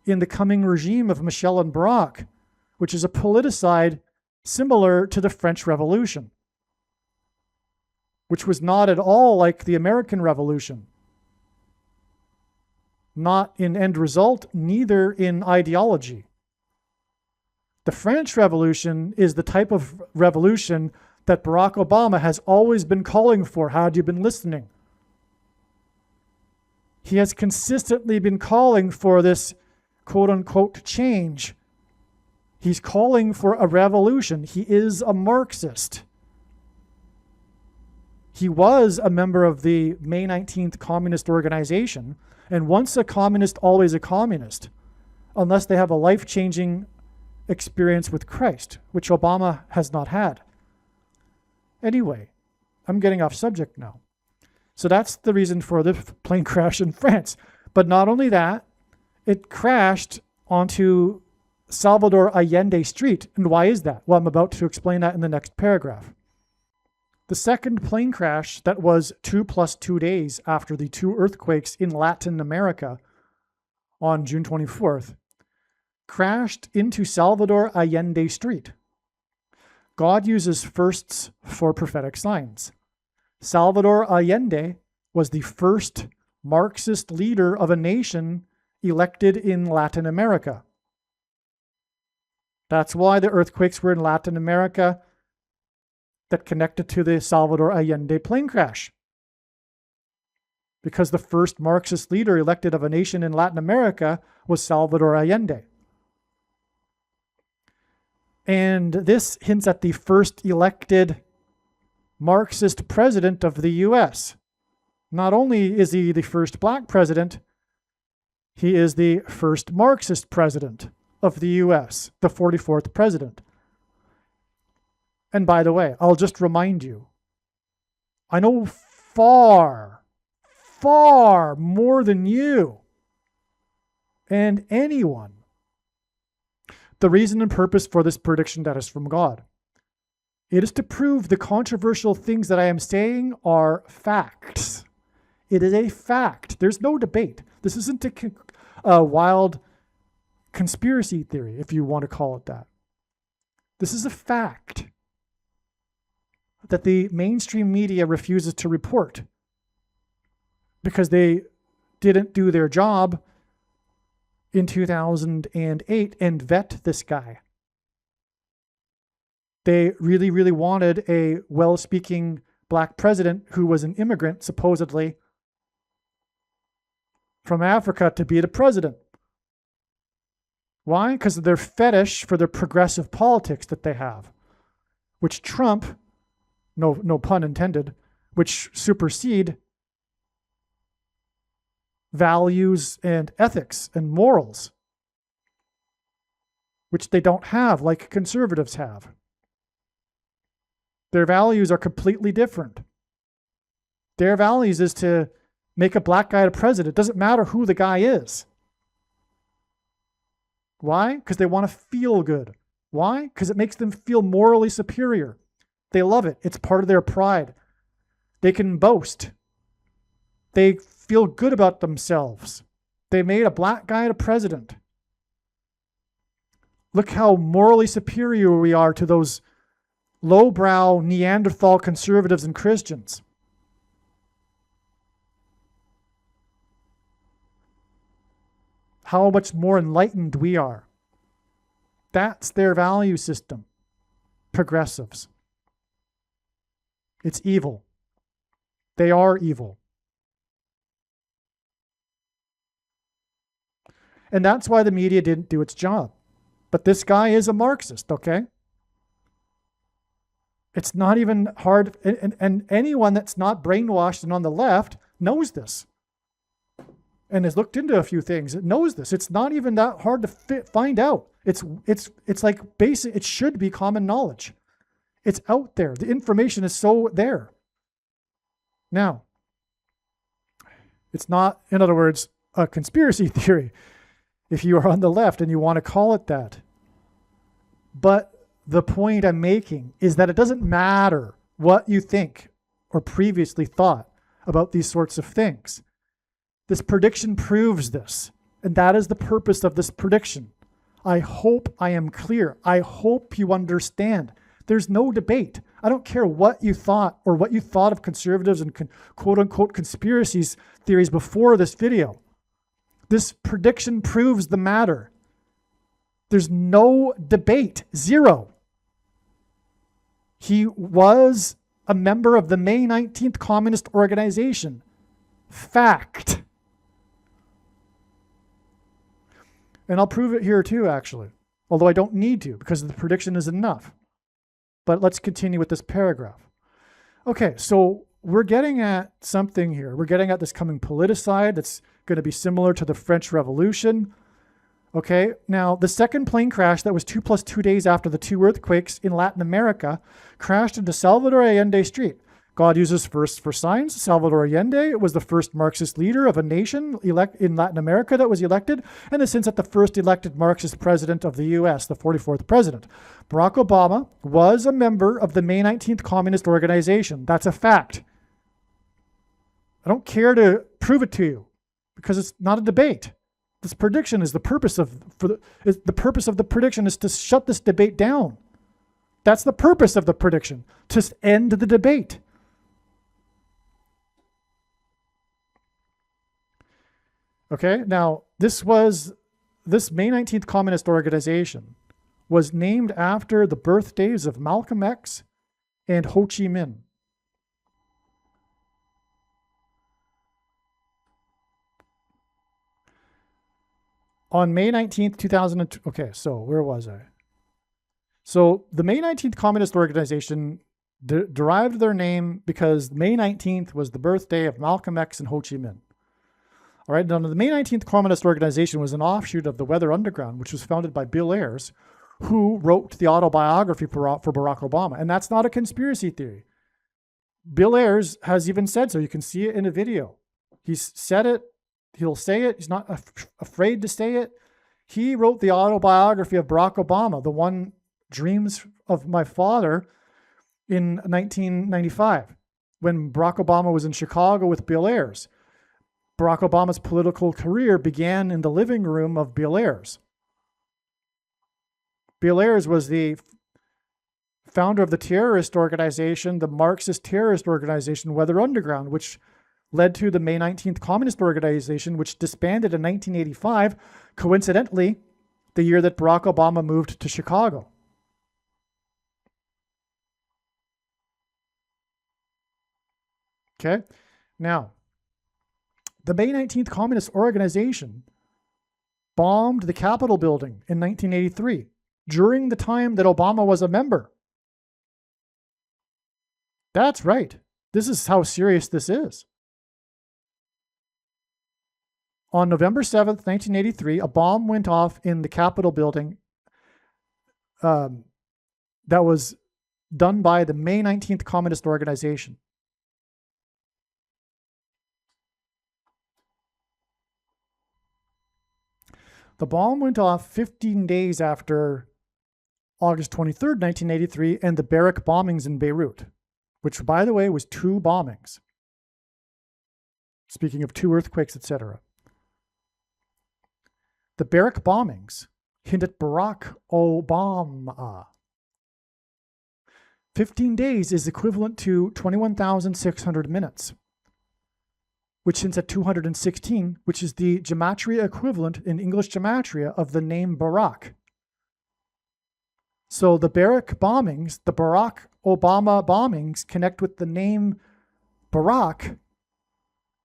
in the coming regime of Michelle and Barack, which is a politicide similar to the French Revolution, which was not at all like the American Revolution. Not in end result, neither in ideology. The French Revolution is the type of revolution that Barack Obama has always been calling for. Had you been listening? He has consistently been calling for this quote-unquote change. He's calling for a revolution. He is a Marxist. He was a member of the May 19th Communist Organization, and once a communist, always a communist, unless they have a life-changing experience with Christ, which Obama has not had. Anyway, I'm getting off subject now. So that's the reason for the plane crash in France. But not only that, it crashed onto Salvador Allende Street. And why is that? Well, I'm about to explain that in the next paragraph. The second plane crash that was 2 + 2 days after the 2 earthquakes in Latin America on June 24th crashed into Salvador Allende Street. God uses firsts for prophetic signs. Salvador Allende was the first Marxist leader of a nation elected in Latin America. That's why the earthquakes were in Latin America that connected to the Salvador Allende plane crash. Because the first Marxist leader elected of a nation in Latin America was Salvador Allende. And this hints at the first elected Marxist president of the U.S. Not only is he the first black president, he is the first Marxist president of the U.S., the 44th president. And by the way, I'll just remind you, I know far, far more than you and anyone the reason and purpose for this prediction that is from God. It is to prove the controversial things that I am saying are facts. It is a fact. There's no debate. This isn't a wild conspiracy theory, if you want to call it that. This is a fact. that the mainstream media refuses to report because they didn't do their job in 2008 and vet this guy. They really, really wanted a well-speaking black president who was an immigrant, supposedly, from Africa to be the president. Why? Because of their fetish for their progressive politics that they have, which trump, no pun intended, which supersede values and ethics and morals, which they don't have like conservatives have. Their values are completely different. Their values is to make a black guy the president. It doesn't matter who the guy is. Why? Because they want to feel good. Why? Because it makes them feel morally superior. They love it. It's part of their pride. They can boast. They feel good about themselves. They made a black guy the president. Look how morally superior we are to those lowbrow Neanderthal conservatives and Christians. How much more enlightened we are. That's their value system. Progressives. It's evil. They are evil. And that's why the media didn't do its job. But this guy is a Marxist, okay? It's not even hard, and anyone that's not brainwashed and on the left knows this and has looked into a few things. It knows this. It's not even that hard to find out. It's like basic. It should be common knowledge. It's out there. The information is so there. Now, it's not, in other words, a conspiracy theory if you are on the left and you want to call it that. But the point I'm making is that it doesn't matter what you think or previously thought about these sorts of things. This prediction proves this, and that is the purpose of this prediction. I hope I am clear. I hope you understand. There's no debate. I don't care what you thought or what you thought of conservatives and quote-unquote conspiracies theories before this video. This prediction proves the matter. There's no debate. Zero. He was a member of the May 19th Communist Organization. Fact. And I'll prove it here too, actually. Although I don't need to, because the prediction is enough. But let's continue with this paragraph. Okay, so we're getting at something here. We're getting at this coming politicide that's going to be similar to the French Revolution. Okay, now the second plane crash that was 2 + 2 days after the two earthquakes in Latin America crashed into Salvador Allende Street. God uses first for signs. Salvador Allende was the first Marxist leader of a nation in Latin America that was elected, and since at the first elected Marxist president of the US, the 44th president. Barack Obama was a member of the May 19th Communist Organization. That's a fact. I don't care to prove it to you because it's not a debate. This prediction is the purpose of the prediction is to shut this debate down. That's the purpose of the prediction, to end the debate. Okay, now this May 19th Communist Organization was named after the birthdays of Malcolm X and Ho Chi Minh. On May 19th, 2002, okay, so where was I? So the May 19th Communist Organization derived their name because May 19th was the birthday of Malcolm X and Ho Chi Minh. All right, now the May 19th Communist Organization was an offshoot of the Weather Underground, which was founded by Bill Ayers, who wrote the autobiography for Barack Obama. And that's not a conspiracy theory. Bill Ayers has even said so. You can see it in a video. He's said it. He'll say it. He's not afraid to say it. He wrote the autobiography of Barack Obama, the one Dreams of My Father, in 1995, when Barack Obama was in Chicago with Bill Ayers. Barack Obama's political career began in the living room of Bill Ayers. Bill Ayers was the founder of the terrorist organization, the Marxist terrorist organization, Weather Underground, which led to the May 19th Communist Organization, which disbanded in 1985, coincidentally, the year that Barack Obama moved to Chicago. Okay, now, the May 19th Communist Organization bombed the Capitol building in 1983 during the time that Obama was a member. That's right. This is how serious this is. On November 7th, 1983, a bomb went off in the Capitol building that was done by the May 19th Communist Organization. The bomb went off 15 days after August 23rd, 1983, and the barrack bombings in Beirut, which, by the way, was 2 bombings. Speaking of 2 earthquakes, etc. The barrack bombings hint at Barack Obama. 15 days is equivalent to 21,600 minutes, which hints at 216, which is the gematria equivalent in English gematria of the name Barack. So the barrack bombings, the Barack Obama bombings, connect with the name Barack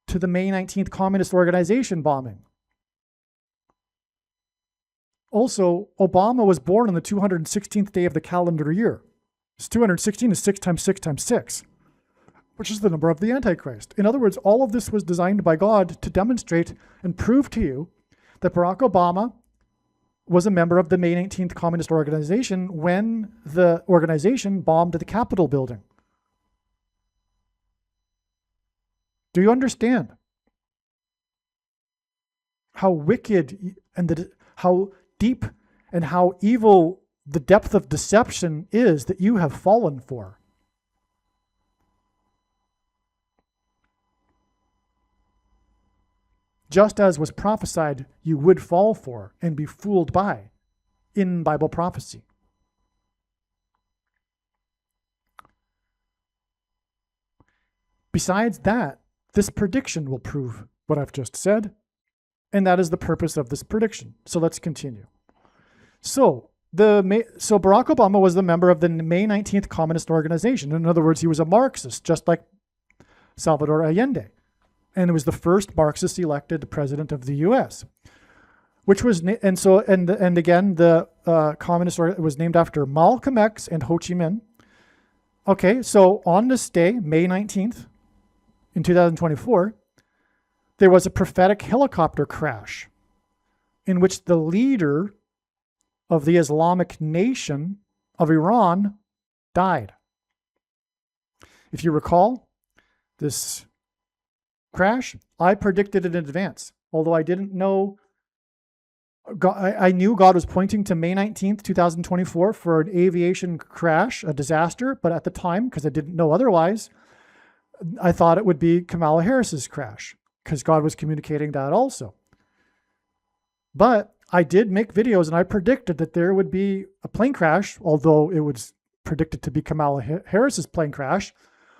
to the May 19th Communist Organization bombing. Also, Obama was born on the 216th day of the calendar year. 216 is 6 times 6 times 6, which is the number of the Antichrist. In other words, all of this was designed by God to demonstrate and prove to you that Barack Obama was a member of the May 19th Communist Organization when the organization bombed the Capitol building. Do you understand how wicked and how deep and how evil the depth of deception is that you have fallen for? Just as was prophesied you would fall for and be fooled by in Bible prophecy. Besides that, this prediction will prove what I've just said, and that is the purpose of this prediction. So let's continue. So Barack Obama was the member of the May 19th Communist Organization. In other words, he was a Marxist, just like Salvador Allende. And it was the first Marxist elected president of the U.S., which was again the communist was named after Malcolm X and Ho Chi Minh. Okay, so on this day, May 19th, in 2024, there was a prophetic helicopter crash in which the leader of the Islamic nation of Iran died. If you recall, this crash, I predicted it in advance, although I didn't know. I knew God was pointing to May 19th, 2024 for an aviation crash, a disaster, but at the time, because I didn't know otherwise, I thought it would be Kamala Harris's crash, because God was communicating that also. But I did make videos and I predicted that there would be a plane crash, although it was predicted to be Kamala Harris's plane crash,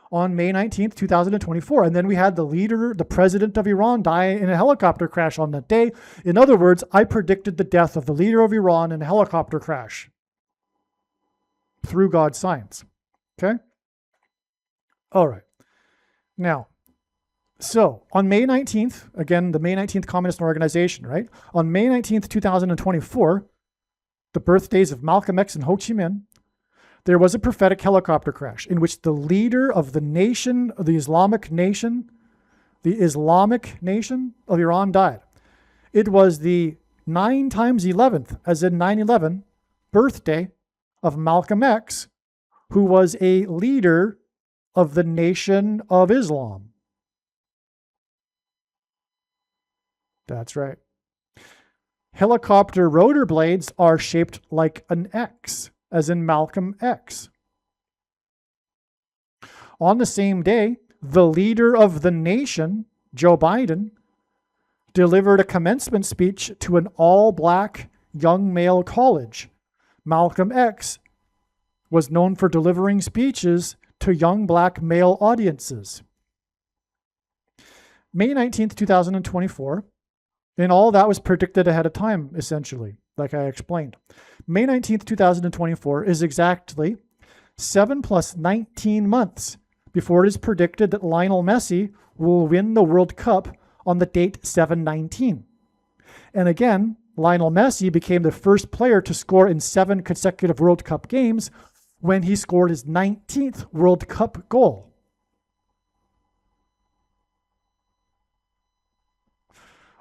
on May 19th, 2024. And then we had the president of Iran, die in a helicopter crash on that day. In other words, I predicted the death of the leader of Iran in a helicopter crash through God's science. Okay? All right. Now, so on May 19th, again, the May 19th Communist Organization, right? On May 19th, 2024, the birthdays of Malcolm X and Ho Chi Minh, there was a prophetic helicopter crash in which the leader of the nation, the Islamic nation of Iran died. It was the 9 times 11th, as in 9/11, birthday of Malcolm X, who was a leader of the Nation of Islam. That's right. Helicopter rotor blades are shaped like an X, as in Malcolm X. On the same day, the leader of the nation, Joe Biden, delivered a commencement speech to an all-black young male college. Malcolm X was known for delivering speeches to young black male audiences. May 19th, 2024, and all that was predicted ahead of time, essentially, like I explained. May 19th, 2024 is exactly 7 plus 19 months before it is predicted that Lionel Messi will win the World Cup on the date 7/19. And again, Lionel Messi became the first player to score in 7 consecutive World Cup games when he scored his 19th World Cup goal.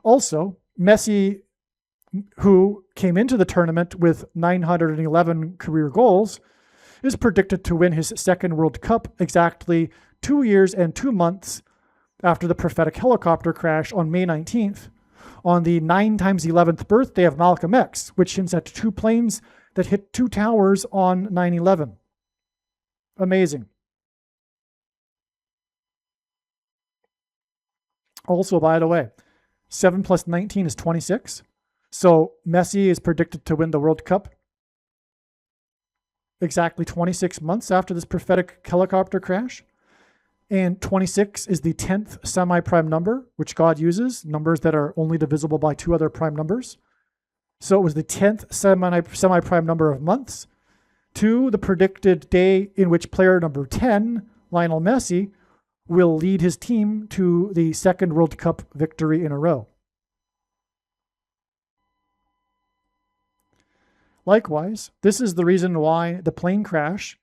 Also, Messi, who came into the tournament with 911 career goals, is predicted to win his second World Cup exactly 2 years and 2 months after the prophetic helicopter crash on May 19th, on the 9 times 11th birthday of Malcolm X, which hints at 2 planes that hit 2 towers on 9/11. Amazing. Also, by the way, 7 plus 19 is 26. So Messi is predicted to win the World Cup exactly 26 months after this prophetic helicopter crash. And 26 is the 10th semi-prime number, which God uses, numbers that are only divisible by 2 other prime numbers. So it was the 10th semi-prime number of months to the predicted day in which player number 10, Lionel Messi, will lead his team to the second World Cup victory in a row. Likewise, this is the reason why the plane crash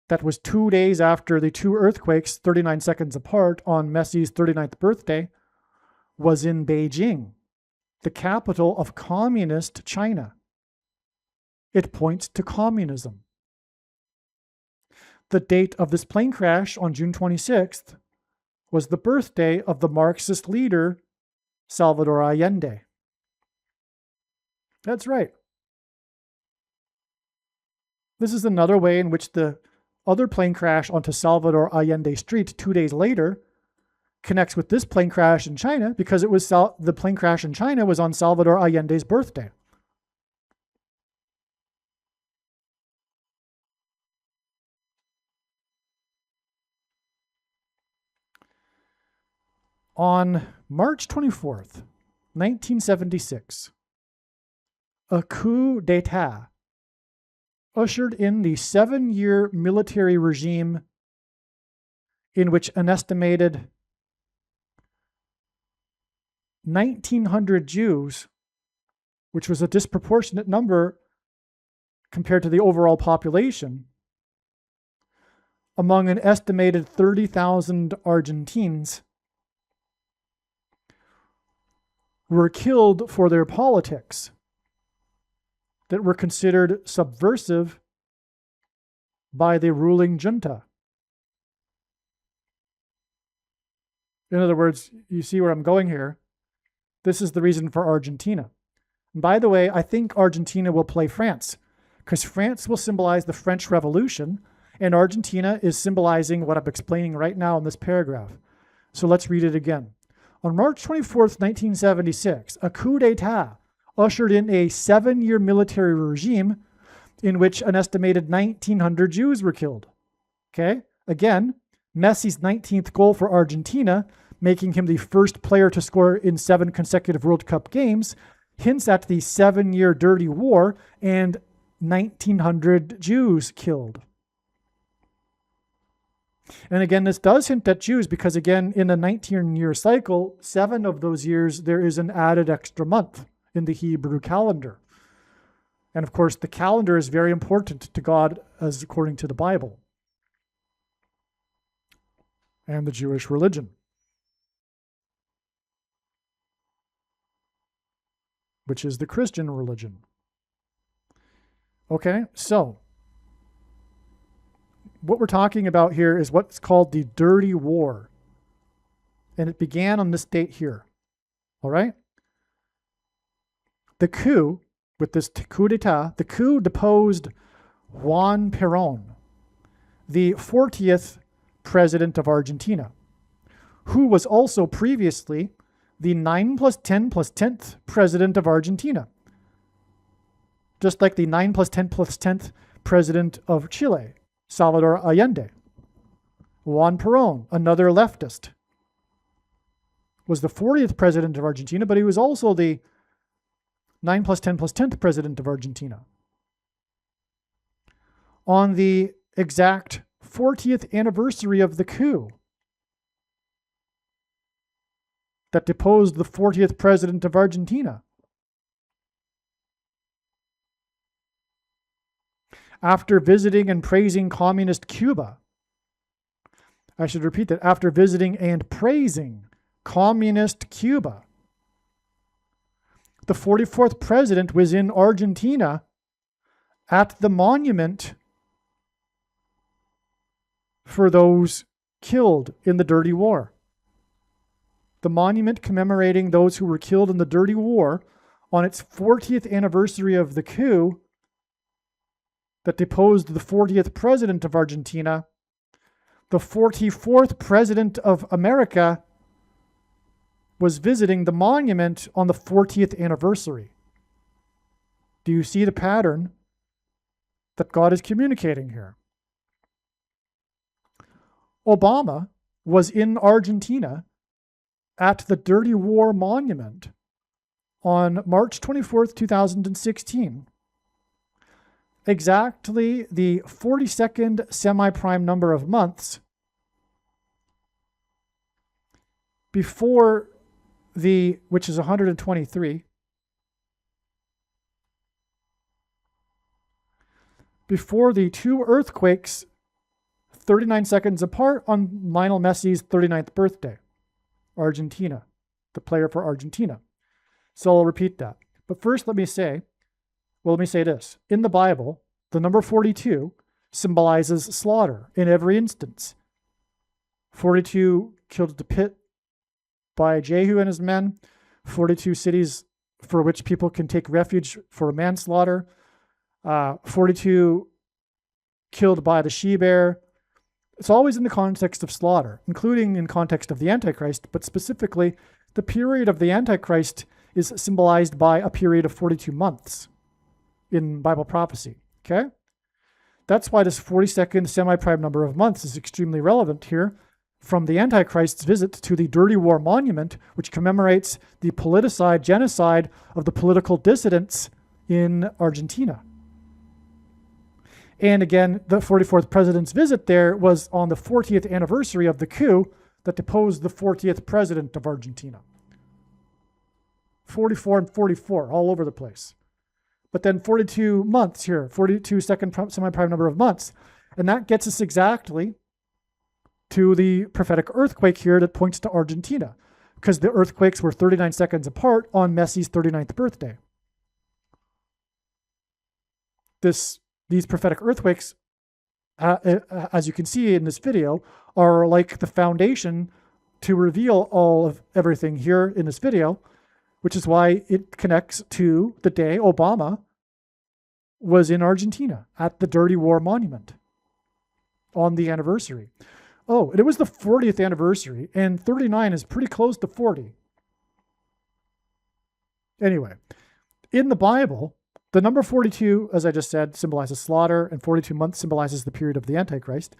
that was 2 days after the 2 earthquakes, 39 seconds apart on Messi's 39th birthday, was in Beijing, the capital of communist China. It points to communism. The date of this plane crash on June 26th was the birthday of the Marxist leader, Salvador Allende. That's right. This is another way in which the other plane crash onto Salvador Allende Street 2 days later connects with this plane crash in China, because it was the plane crash in China was on Salvador Allende's birthday. On March 24th, 1976, a coup d'etat ushered in the 7-year military regime in which an estimated 1,900 Jews, which was a disproportionate number compared to the overall population, among an estimated 30,000 Argentines, were killed for their politics that were considered subversive by the ruling junta. In other words, you see where I'm going here. This is the reason for Argentina. And by the way, I think Argentina will play France, because France will symbolize the French Revolution, and Argentina is symbolizing what I'm explaining right now in this paragraph. So let's read it again. On March 24th, 1976, a coup d'etat ushered in a 7-year military regime in which an estimated 1,900 Jews were killed. Okay? Again, Messi's 19th goal for Argentina, making him the first player to score in 7 consecutive World Cup games, hints at the 7-year dirty war and 1,900 Jews killed. And again, this does hint at Jews because, again, in a 19-year cycle, 7 of those years, there is an added extra month in the Hebrew calendar. And of course, the calendar is very important to God as according to the Bible and the Jewish religion, which is the Christian religion. Okay, so what we're talking about here is what's called the Dirty War. And it began on this date here. All right? The coup, with this coup d'etat, the coup deposed Juan Perón, the 40th president of Argentina, who was also previously the 9 plus 10 plus 10th president of Argentina. Just like the 9 plus 10 plus 10th president of Chile, Salvador Allende. Juan Perón, another leftist, was the 40th president of Argentina, but he was also the 9 plus 10 plus 10th president of Argentina. On the exact 40th anniversary of the coup that deposed the 40th president of Argentina, after visiting and praising communist Cuba, I should repeat that, after visiting and praising communist Cuba, the 44th president was in Argentina at the monument for those killed in the dirty war. The monument commemorating those who were killed in the dirty war on its 40th anniversary of the coup that deposed the 40th president of Argentina, the 44th president of America was visiting the monument on the 40th anniversary. Do you see the pattern that God is communicating here? Obama was in Argentina at the Dirty War Monument on March 24th, 2016. Exactly the 42nd semi-prime number of months before which is 123, before the two earthquakes 39 seconds apart on Lionel Messi's 39th birthday, Argentina, the player for Argentina. So I'll repeat that. But first, let me say this. In the Bible, the number 42 symbolizes slaughter in every instance. 42 killed at the pit by Jehu and his men, 42 cities for which people can take refuge for manslaughter, 42 killed by the she-bear. It's always in the context of slaughter, including in context of the Antichrist, but specifically, the period of the Antichrist is symbolized by a period of 42 months in Bible prophecy, okay? That's why this 42nd semi-prime number of months is extremely relevant here, from the Antichrist's visit to the Dirty War Monument, which commemorates the politicide genocide of the political dissidents in Argentina. And again, the 44th president's visit there was on the 40th anniversary of the coup that deposed the 40th president of Argentina. 44 and 44, all over the place. But then 42 months here, 42 second semi-prime number of months. And that gets us exactly to the prophetic earthquake here that points to Argentina, because the earthquakes were 39 seconds apart on Messi's 39th birthday. These prophetic earthquakes, as you can see in this video, are like the foundation to reveal all of everything here in this video, which is why it connects to the day Obama was in Argentina at the Dirty War Monument on the anniversary. Oh, and it was the 40th anniversary, and 39 is pretty close to 40. Anyway, in the Bible, the number 42, as I just said, symbolizes slaughter, and 42 months symbolizes the period of the Antichrist.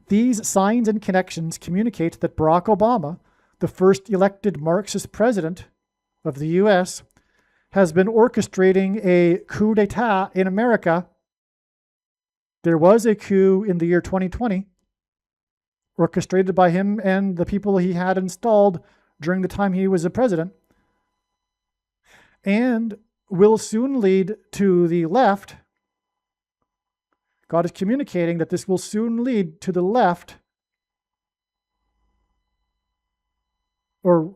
These signs and connections communicate that Barack Obama, the first elected Marxist president of the U.S., has been orchestrating a coup d'etat in America. There was a coup in the year 2020, orchestrated by him and the people he had installed during the time he was a president, and will soon lead to the left. God is communicating that this will soon lead to the left, or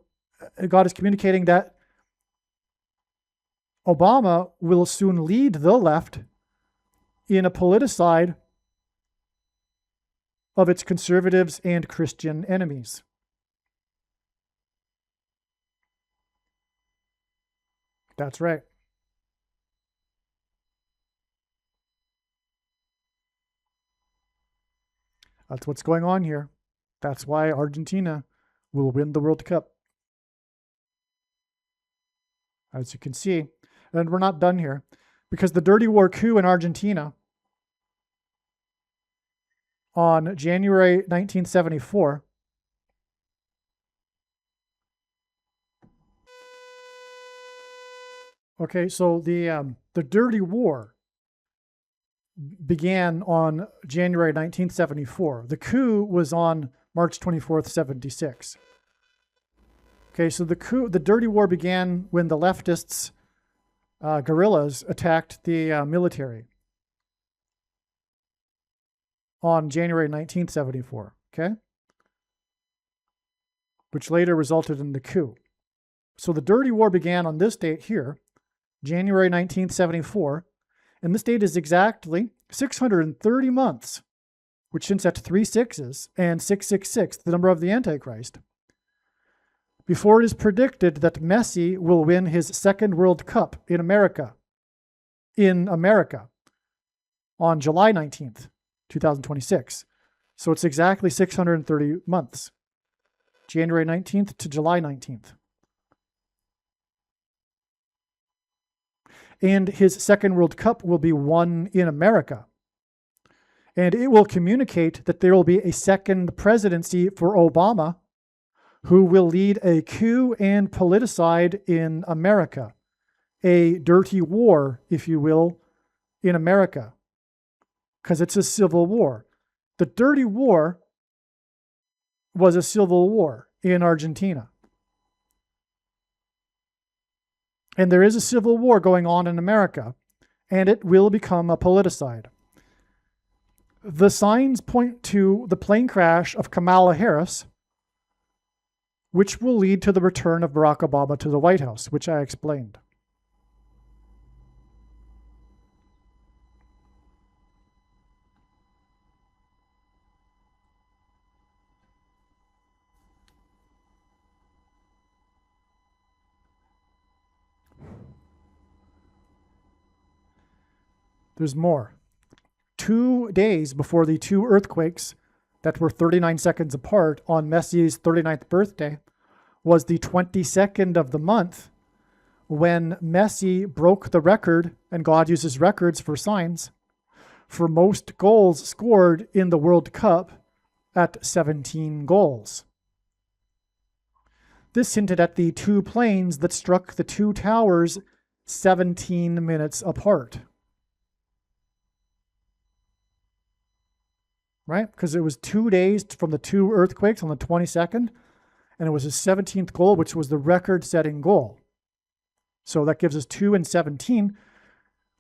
God is communicating that Obama will soon lead the left in a politicide of its conservatives and Christian enemies. That's right. That's what's going on here. That's why Argentina will win the World Cup. As you can see, and we're not done here, because the dirty war coup in Argentina on January 1974, okay, so the Dirty War began on January 1974. The coup was on March 24th, 76. Okay, so the Dirty War began when the leftists, guerrillas, attacked the military on January 1974, okay? Which later resulted in the coup. So the Dirty War began on this date here, January 1974, and this date is exactly 630 months, which hints at 3 6s and 666, the number of the Antichrist, before it is predicted that Messi will win his second World Cup in America on July 19th, 2026. So it's exactly 630 months, January 19th to July 19th. And his second World Cup will be won in America. And it will communicate that there will be a second presidency for Obama, who will lead a coup and politicide in America, a dirty war, if you will, in America, because it's a civil war. The Dirty War was a civil war in Argentina. And there is a civil war going on in America, and it will become a politicide. The signs point to the plane crash of Kamala Harris, which will lead to the return of Barack Obama to the White House, which I explained. There's more. 2 days before the 2 earthquakes that were 39 seconds apart on Messi's 39th birthday was the 22nd of the month, when Messi broke the record, and God uses records for signs, for most goals scored in the World Cup at 17 goals. This hinted at the 2 planes that struck the 2 towers 17 minutes apart. Right? Because it was 2 days from the 2 earthquakes on the 22nd, and it was his 17th goal, which was the record-setting goal. So that gives us 2 and 17,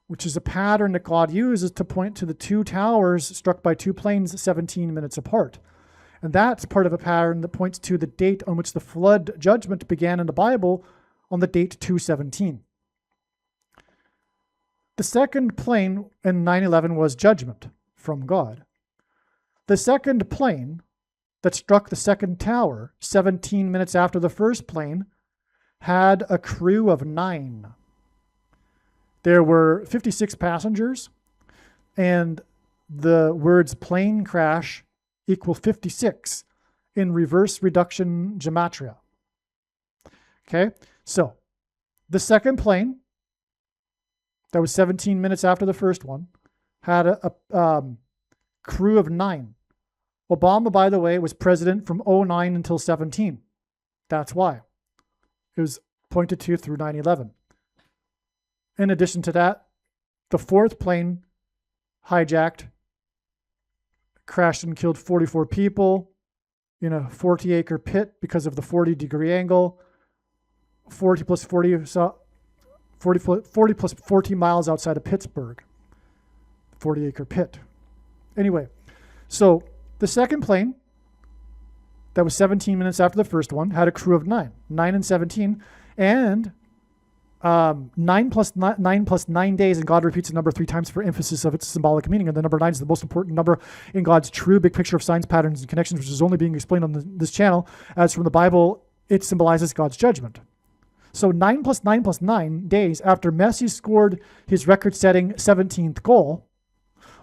which is a pattern that God uses to point to the 2 towers struck by 2 planes 17 minutes apart. And that's part of a pattern that points to the date on which the flood judgment began in the Bible, on the date 217. The second plane in 9/11 was judgment from God. The second plane that struck the second tower 17 minutes after the first plane had a crew of 9. There were 56 passengers, and the words plane crash equal 56 in reverse reduction gematria. Okay, so the second plane that was 17 minutes after the first one had a crew of 9. Obama, by the way, was president from 2009 until 17. That's why. It was pointed to through 9/11. In addition to that, the fourth plane hijacked, crashed and killed 44 people in a 40-acre pit because of the 40-degree angle, 40 plus 40 miles outside of Pittsburgh, 40-acre pit. Anyway, so the second plane that was 17 minutes after the first one had a crew of 9 and 17, and 9 plus 9 days, and God repeats the number 3 times for emphasis of its symbolic meaning. And the number 9 is the most important number in God's true big picture of signs, patterns, and connections, which is only being explained on this channel. As from the Bible, it symbolizes God's judgment. So 9 plus 9 days after Messi scored his record-setting 17th goal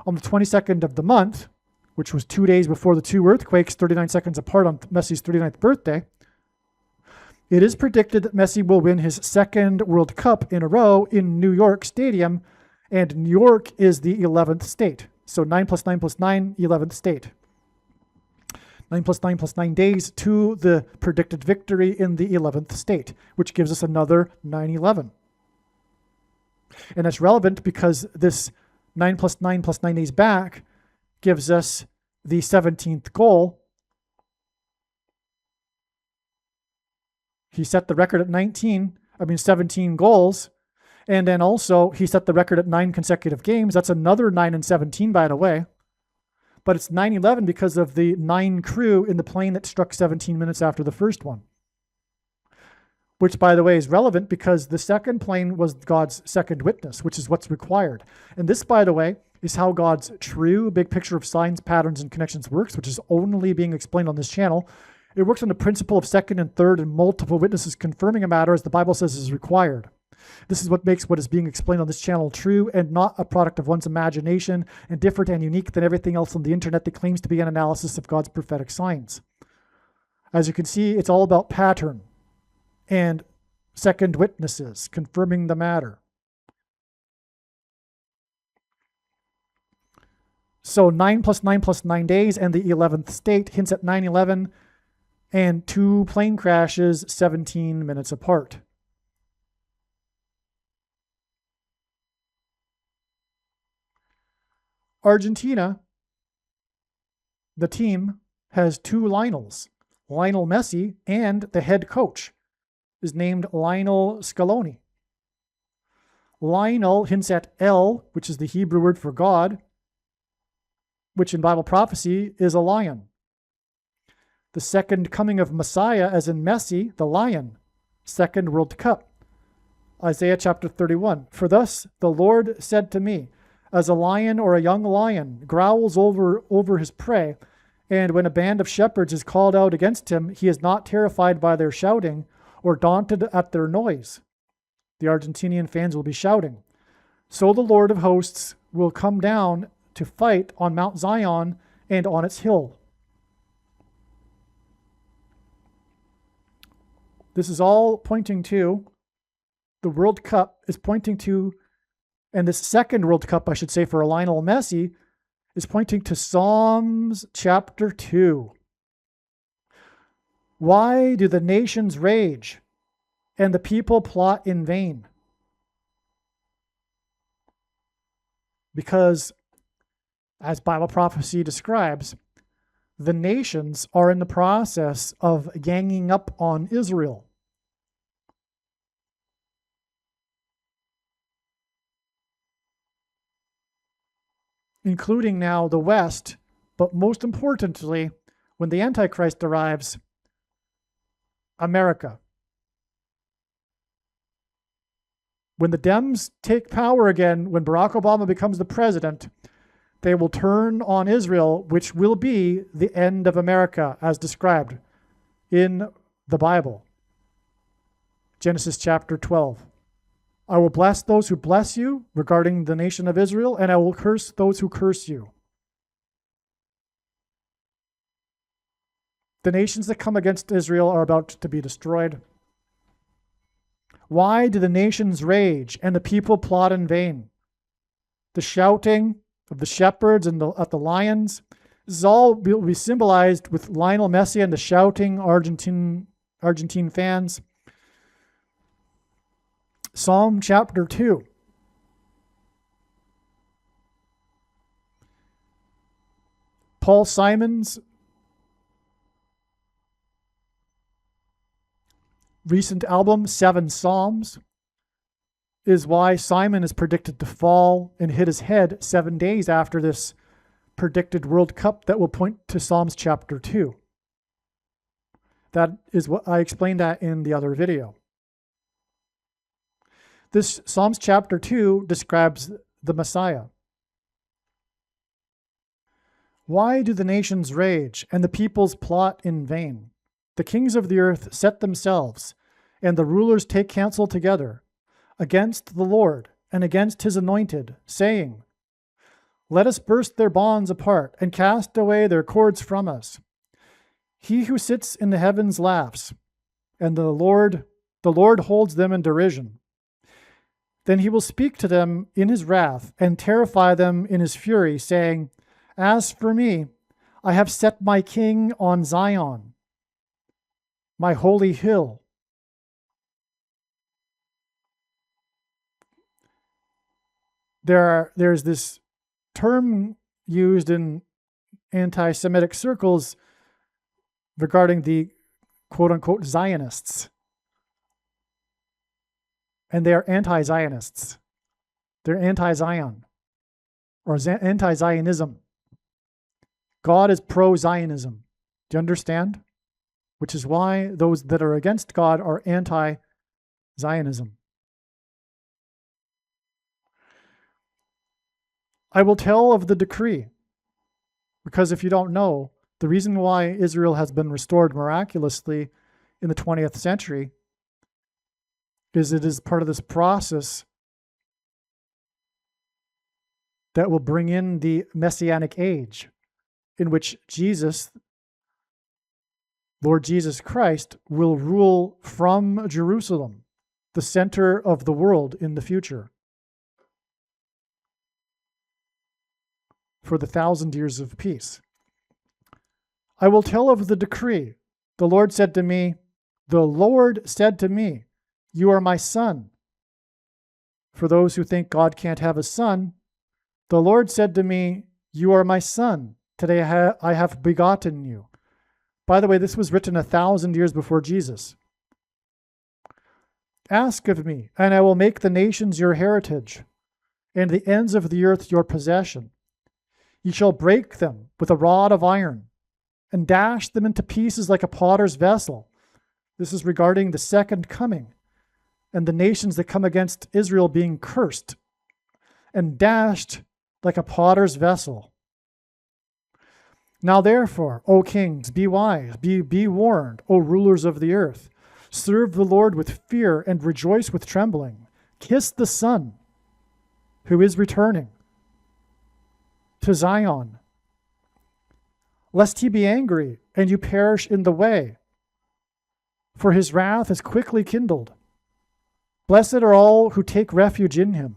on the 22nd of the month, which was 2 days before the 2 earthquakes, 39 seconds apart on Messi's 39th birthday, it is predicted that Messi will win his second World Cup in a row in New York Stadium, and New York is the 11th state. So 9 plus 9 plus 9, 11th state. 9 plus 9 days to the predicted victory in the 11th state, which gives us another 9/11. And that's relevant because this 9 plus 9 days back gives us the 17th goal. He set the record at 17 goals. And then also he set the record at 9 consecutive games. That's another 9 and 17, by the way. But it's 9/11 because of the 9 crew in the plane that struck 17 minutes after the first one. Which, by the way, is relevant because the second plane was God's second witness, which is what's required. And this, by the way, is how God's true big picture of signs, patterns, and connections works, which is only being explained on this channel. It works on the principle of second and third and multiple witnesses confirming a matter as the Bible says is required. This is what makes what is being explained on this channel true and not a product of one's imagination and different and unique than everything else on the internet that claims to be an analysis of God's prophetic signs. As you can see, it's all about pattern and second witnesses confirming the matter. So 9 plus 9 days and the 11th state hints at 9/11 and 2 plane crashes 17 minutes apart. Argentina, the team, has 2 Lionels. Lionel Messi and the head coach is named Lionel Scaloni. Lionel hints at El, which is the Hebrew word for God, which in Bible prophecy is a lion. The second coming of Messiah, as in Messi, the lion. Second World Cup. Isaiah chapter 31. For thus the Lord said to me, as a lion or a young lion growls over his prey, and when a band of shepherds is called out against him, he is not terrified by their shouting or daunted at their noise. The Argentinian fans will be shouting. So the Lord of hosts will come down to fight on Mount Zion and on its hill. This is all pointing to, the World Cup is pointing to, and this second World Cup, I should say, for Lionel Messi, is pointing to Psalms chapter 2. Why do the nations rage and the people plot in vain? Because, as Bible prophecy describes, the nations are in the process of ganging up on Israel. Including now the West, but most importantly, when the Antichrist arrives, America. When the Dems take power again, when Barack Obama becomes the president, they will turn on Israel, which will be the end of America, as described in the Bible. Genesis chapter 12. I will bless those who bless you, regarding the nation of Israel, and I will curse those who curse you. The nations that come against Israel are about to be destroyed. Why do the nations rage and the people plot in vain? The shouting of the shepherds and at the lions, this is all will be symbolized with Lionel Messi and the shouting Argentine fans. Psalm chapter 2. Paul Simon's recent album, 7 Psalms, is why Simon is predicted to fall and hit his head 7 days after this predicted World Cup that will point to Psalms chapter 2. That is what I explained that in the other video. This Psalms chapter 2 describes the Messiah. Why do the nations rage and the peoples plot in vain? The kings of the earth set themselves, and the rulers take counsel together against the Lord and against his anointed, saying, let us burst their bonds apart and cast away their cords from us. He who sits in the heavens laughs, and the Lord holds them in derision. Then he will speak to them in his wrath and terrify them in his fury, saying, as for me, I have set my king on Zion, my holy hill. There's this term used in anti-Semitic circles regarding the quote-unquote Zionists. And they are anti-Zionists. They're anti-Zion or anti-Zionism. God is pro-Zionism. Do you understand? Which is why those that are against God are anti-Zionism. I will tell of the decree, because if you don't know, the reason why Israel has been restored miraculously in the 20th century is it is part of this process that will bring in the Messianic age, in which Jesus, Lord Jesus Christ, will rule from Jerusalem, the center of the world in the future, for the 1,000 years of peace. I will tell of the decree. The Lord said to me, you are my son. For those who think God can't have a son, the Lord said to me, you are my son. Today I have begotten you. By the way, this was written 1,000 years before Jesus. Ask of me, and I will make the nations your heritage, and the ends of the earth your possession. You shall break them with a rod of iron, and dash them into pieces like a potter's vessel. This is regarding the second coming, and the nations that come against Israel being cursed and dashed like a potter's vessel. Now therefore, O kings, be wise, be warned, O rulers of the earth. Serve the Lord with fear and rejoice with trembling. Kiss the Son, who is returning to Zion, lest he be angry and you perish in the way, for his wrath is quickly kindled. Blessed are all who take refuge in him.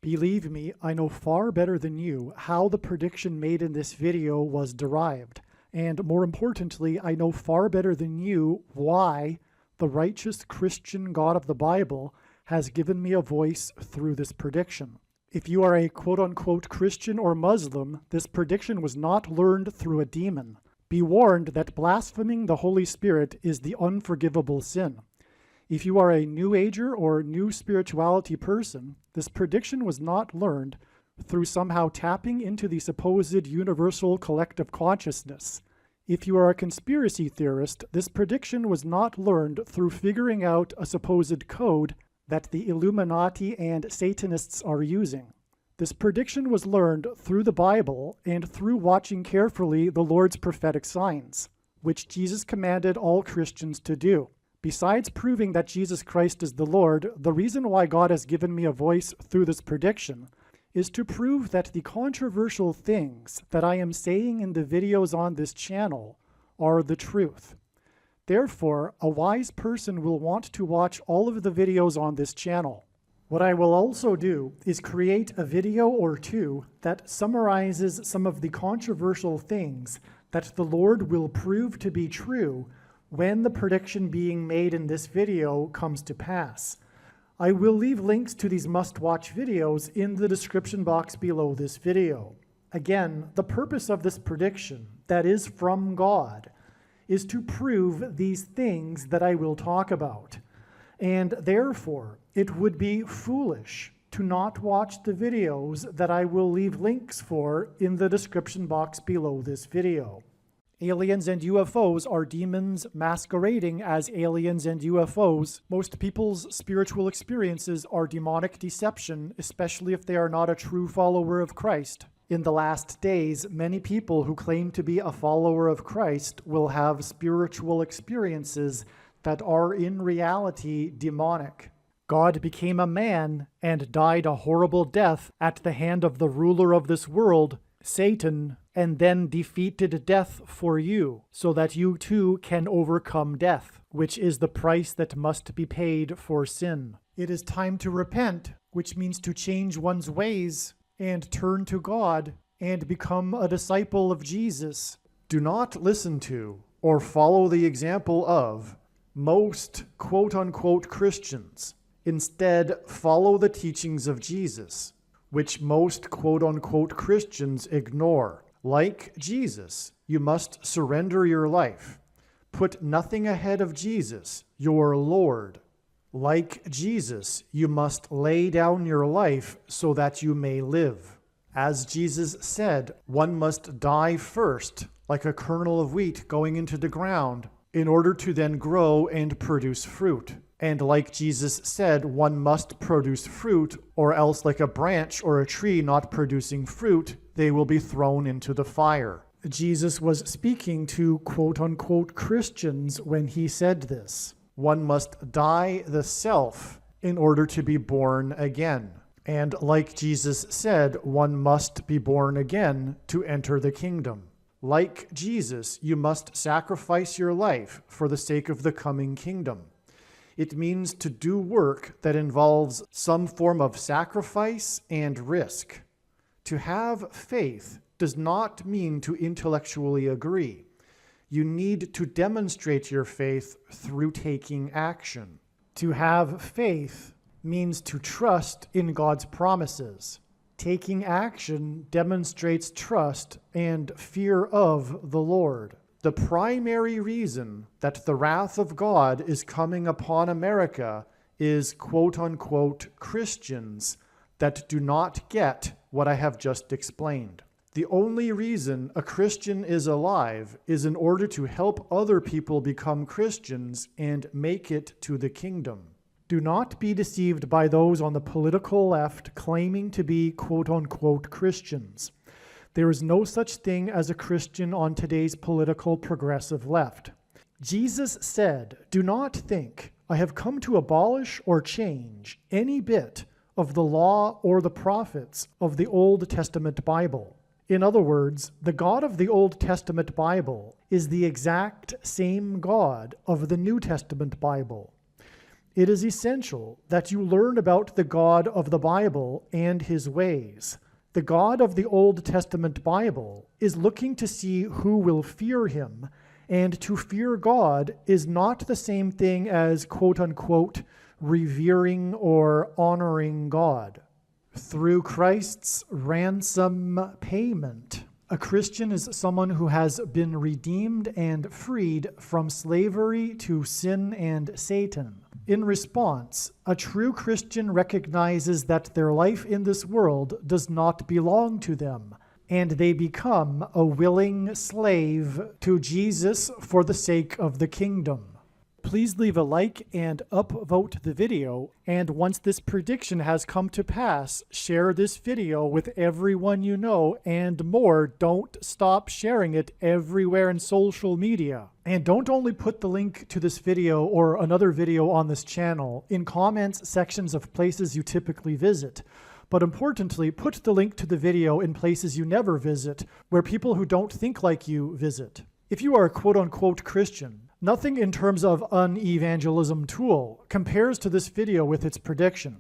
Believe me, I know far better than you how the prediction made in this video was derived. And more importantly, I know far better than you why the righteous Christian God of the Bible has given me a voice through this prediction. If you are a quote-unquote Christian or Muslim, this prediction was not learned through a demon. Be warned that blaspheming the Holy Spirit is the unforgivable sin. If you are a New Ager or New Spirituality person, this prediction was not learned through somehow tapping into the supposed universal collective consciousness. If you are a conspiracy theorist, this prediction was not learned through figuring out a supposed code that the Illuminati and Satanists are using. This prediction was learned through the Bible and through watching carefully the Lord's prophetic signs, which Jesus commanded all Christians to do. Besides proving that Jesus Christ is the Lord, the reason why God has given me a voice through this prediction is to prove that the controversial things that I am saying in the videos on this channel are the truth. Therefore, a wise person will want to watch all of the videos on this channel. What I will also do is create a video or two that summarizes some of the controversial things that the Lord will prove to be true when the prediction being made in this video comes to pass. I will leave links to these must-watch videos in the description box below this video. Again, the purpose of this prediction, that is from God, is to prove these things that I will talk about. And therefore, it would be foolish to not watch the videos that I will leave links for in the description box below this video. Aliens and UFOs are demons masquerading as aliens and UFOs. Most people's spiritual experiences are demonic deception, especially if they are not a true follower of Christ. In the last days, many people who claim to be a follower of Christ will have spiritual experiences that are in reality demonic. God became a man and died a horrible death at the hand of the ruler of this world, Satan, and then defeated death for you, so that you too can overcome death, which is the price that must be paid for sin. It is time to repent, which means to change one's ways and turn to God and become a disciple of Jesus, do not listen to or follow the example of most quote-unquote Christians. Instead, follow the teachings of Jesus, which most quote-unquote Christians ignore. Like Jesus, you must surrender your life. Put nothing ahead of Jesus, your Lord. Like Jesus, you must lay down your life so that you may live. As Jesus said, one must die first, like a kernel of wheat going into the ground, in order to then grow and produce fruit. And like Jesus said, one must produce fruit, or else like a branch or a tree not producing fruit, they will be thrown into the fire. Jesus was speaking to quote-unquote Christians when he said this. One must die the self in order to be born again. And like Jesus said, one must be born again to enter the kingdom. Like Jesus, you must sacrifice your life for the sake of the coming kingdom. It means to do work that involves some form of sacrifice and risk. To have faith does not mean to intellectually agree. You need to demonstrate your faith through taking action. To have faith means to trust in God's promises. Taking action demonstrates trust and fear of the Lord. The primary reason that the wrath of God is coming upon America is quote-unquote Christians that do not get what I have just explained. The only reason a Christian is alive is in order to help other people become Christians and make it to the kingdom. Do not be deceived by those on the political left claiming to be quote-unquote Christians. There is no such thing as a Christian on today's political progressive left. Jesus said, "Do not think I have come to abolish or change any bit of the law or the prophets of the Old Testament Bible." In other words, the God of the Old Testament Bible is the exact same God of the New Testament Bible. It is essential that you learn about the God of the Bible and his ways. The God of the Old Testament Bible is looking to see who will fear him, and to fear God is not the same thing as quote-unquote revering or honoring God. Through Christ's ransom payment, a Christian is someone who has been redeemed and freed from slavery to sin and Satan. In response, a true Christian recognizes that their life in this world does not belong to them, and they become a willing slave to Jesus for the sake of the kingdom. Please leave a like and upvote the video, and once this prediction has come to pass, share this video with everyone you know, and more, don't stop sharing it everywhere in social media. And don't only put the link to this video or another video on this channel in comments sections of places you typically visit, but importantly, put the link to the video in places you never visit, where people who don't think like you visit. If you are a quote-unquote Christian, nothing in terms of an evangelism tool compares to this video with its prediction.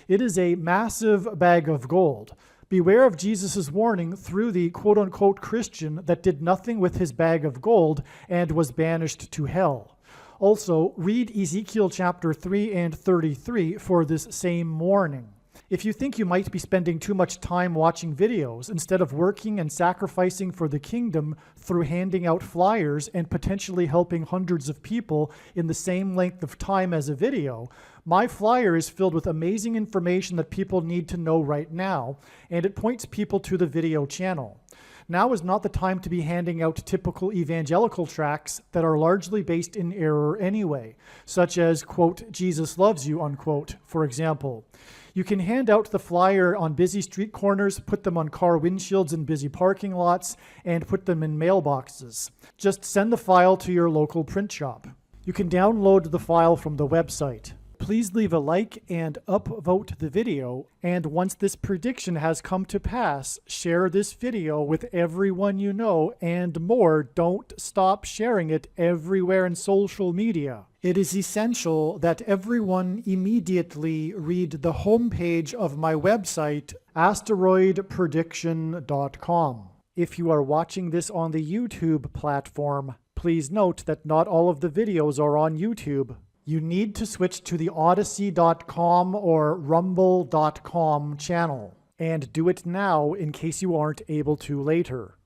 It is a massive bag of gold. Beware of Jesus' warning through the quote-unquote Christian that did nothing with his bag of gold and was banished to hell. Also, read Ezekiel chapter 3 and 33 for this same warning. If you think you might be spending too much time watching videos instead of working and sacrificing for the kingdom through handing out flyers and potentially helping hundreds of people in the same length of time as a video, my flyer is filled with amazing information that people need to know right now, and it points people to the video channel. Now is not the time to be handing out typical evangelical tracts that are largely based in error anyway, such as, quote, Jesus loves you, unquote, for example. You can hand out the flyer on busy street corners, put them on car windshields in busy parking lots, and put them in mailboxes. Just send the file to your local print shop. You can download the file from the website. Please leave a like and upvote the video, and once this prediction has come to pass, share this video with everyone you know, and more, don't stop sharing it everywhere in social media. It is essential that everyone immediately read the homepage of my website, asteroidprediction.com. If you are watching this on the YouTube platform, please note that not all of the videos are on YouTube. You need to switch to the Odyssey.com or Rumble.com channel, and do it now in case you aren't able to later.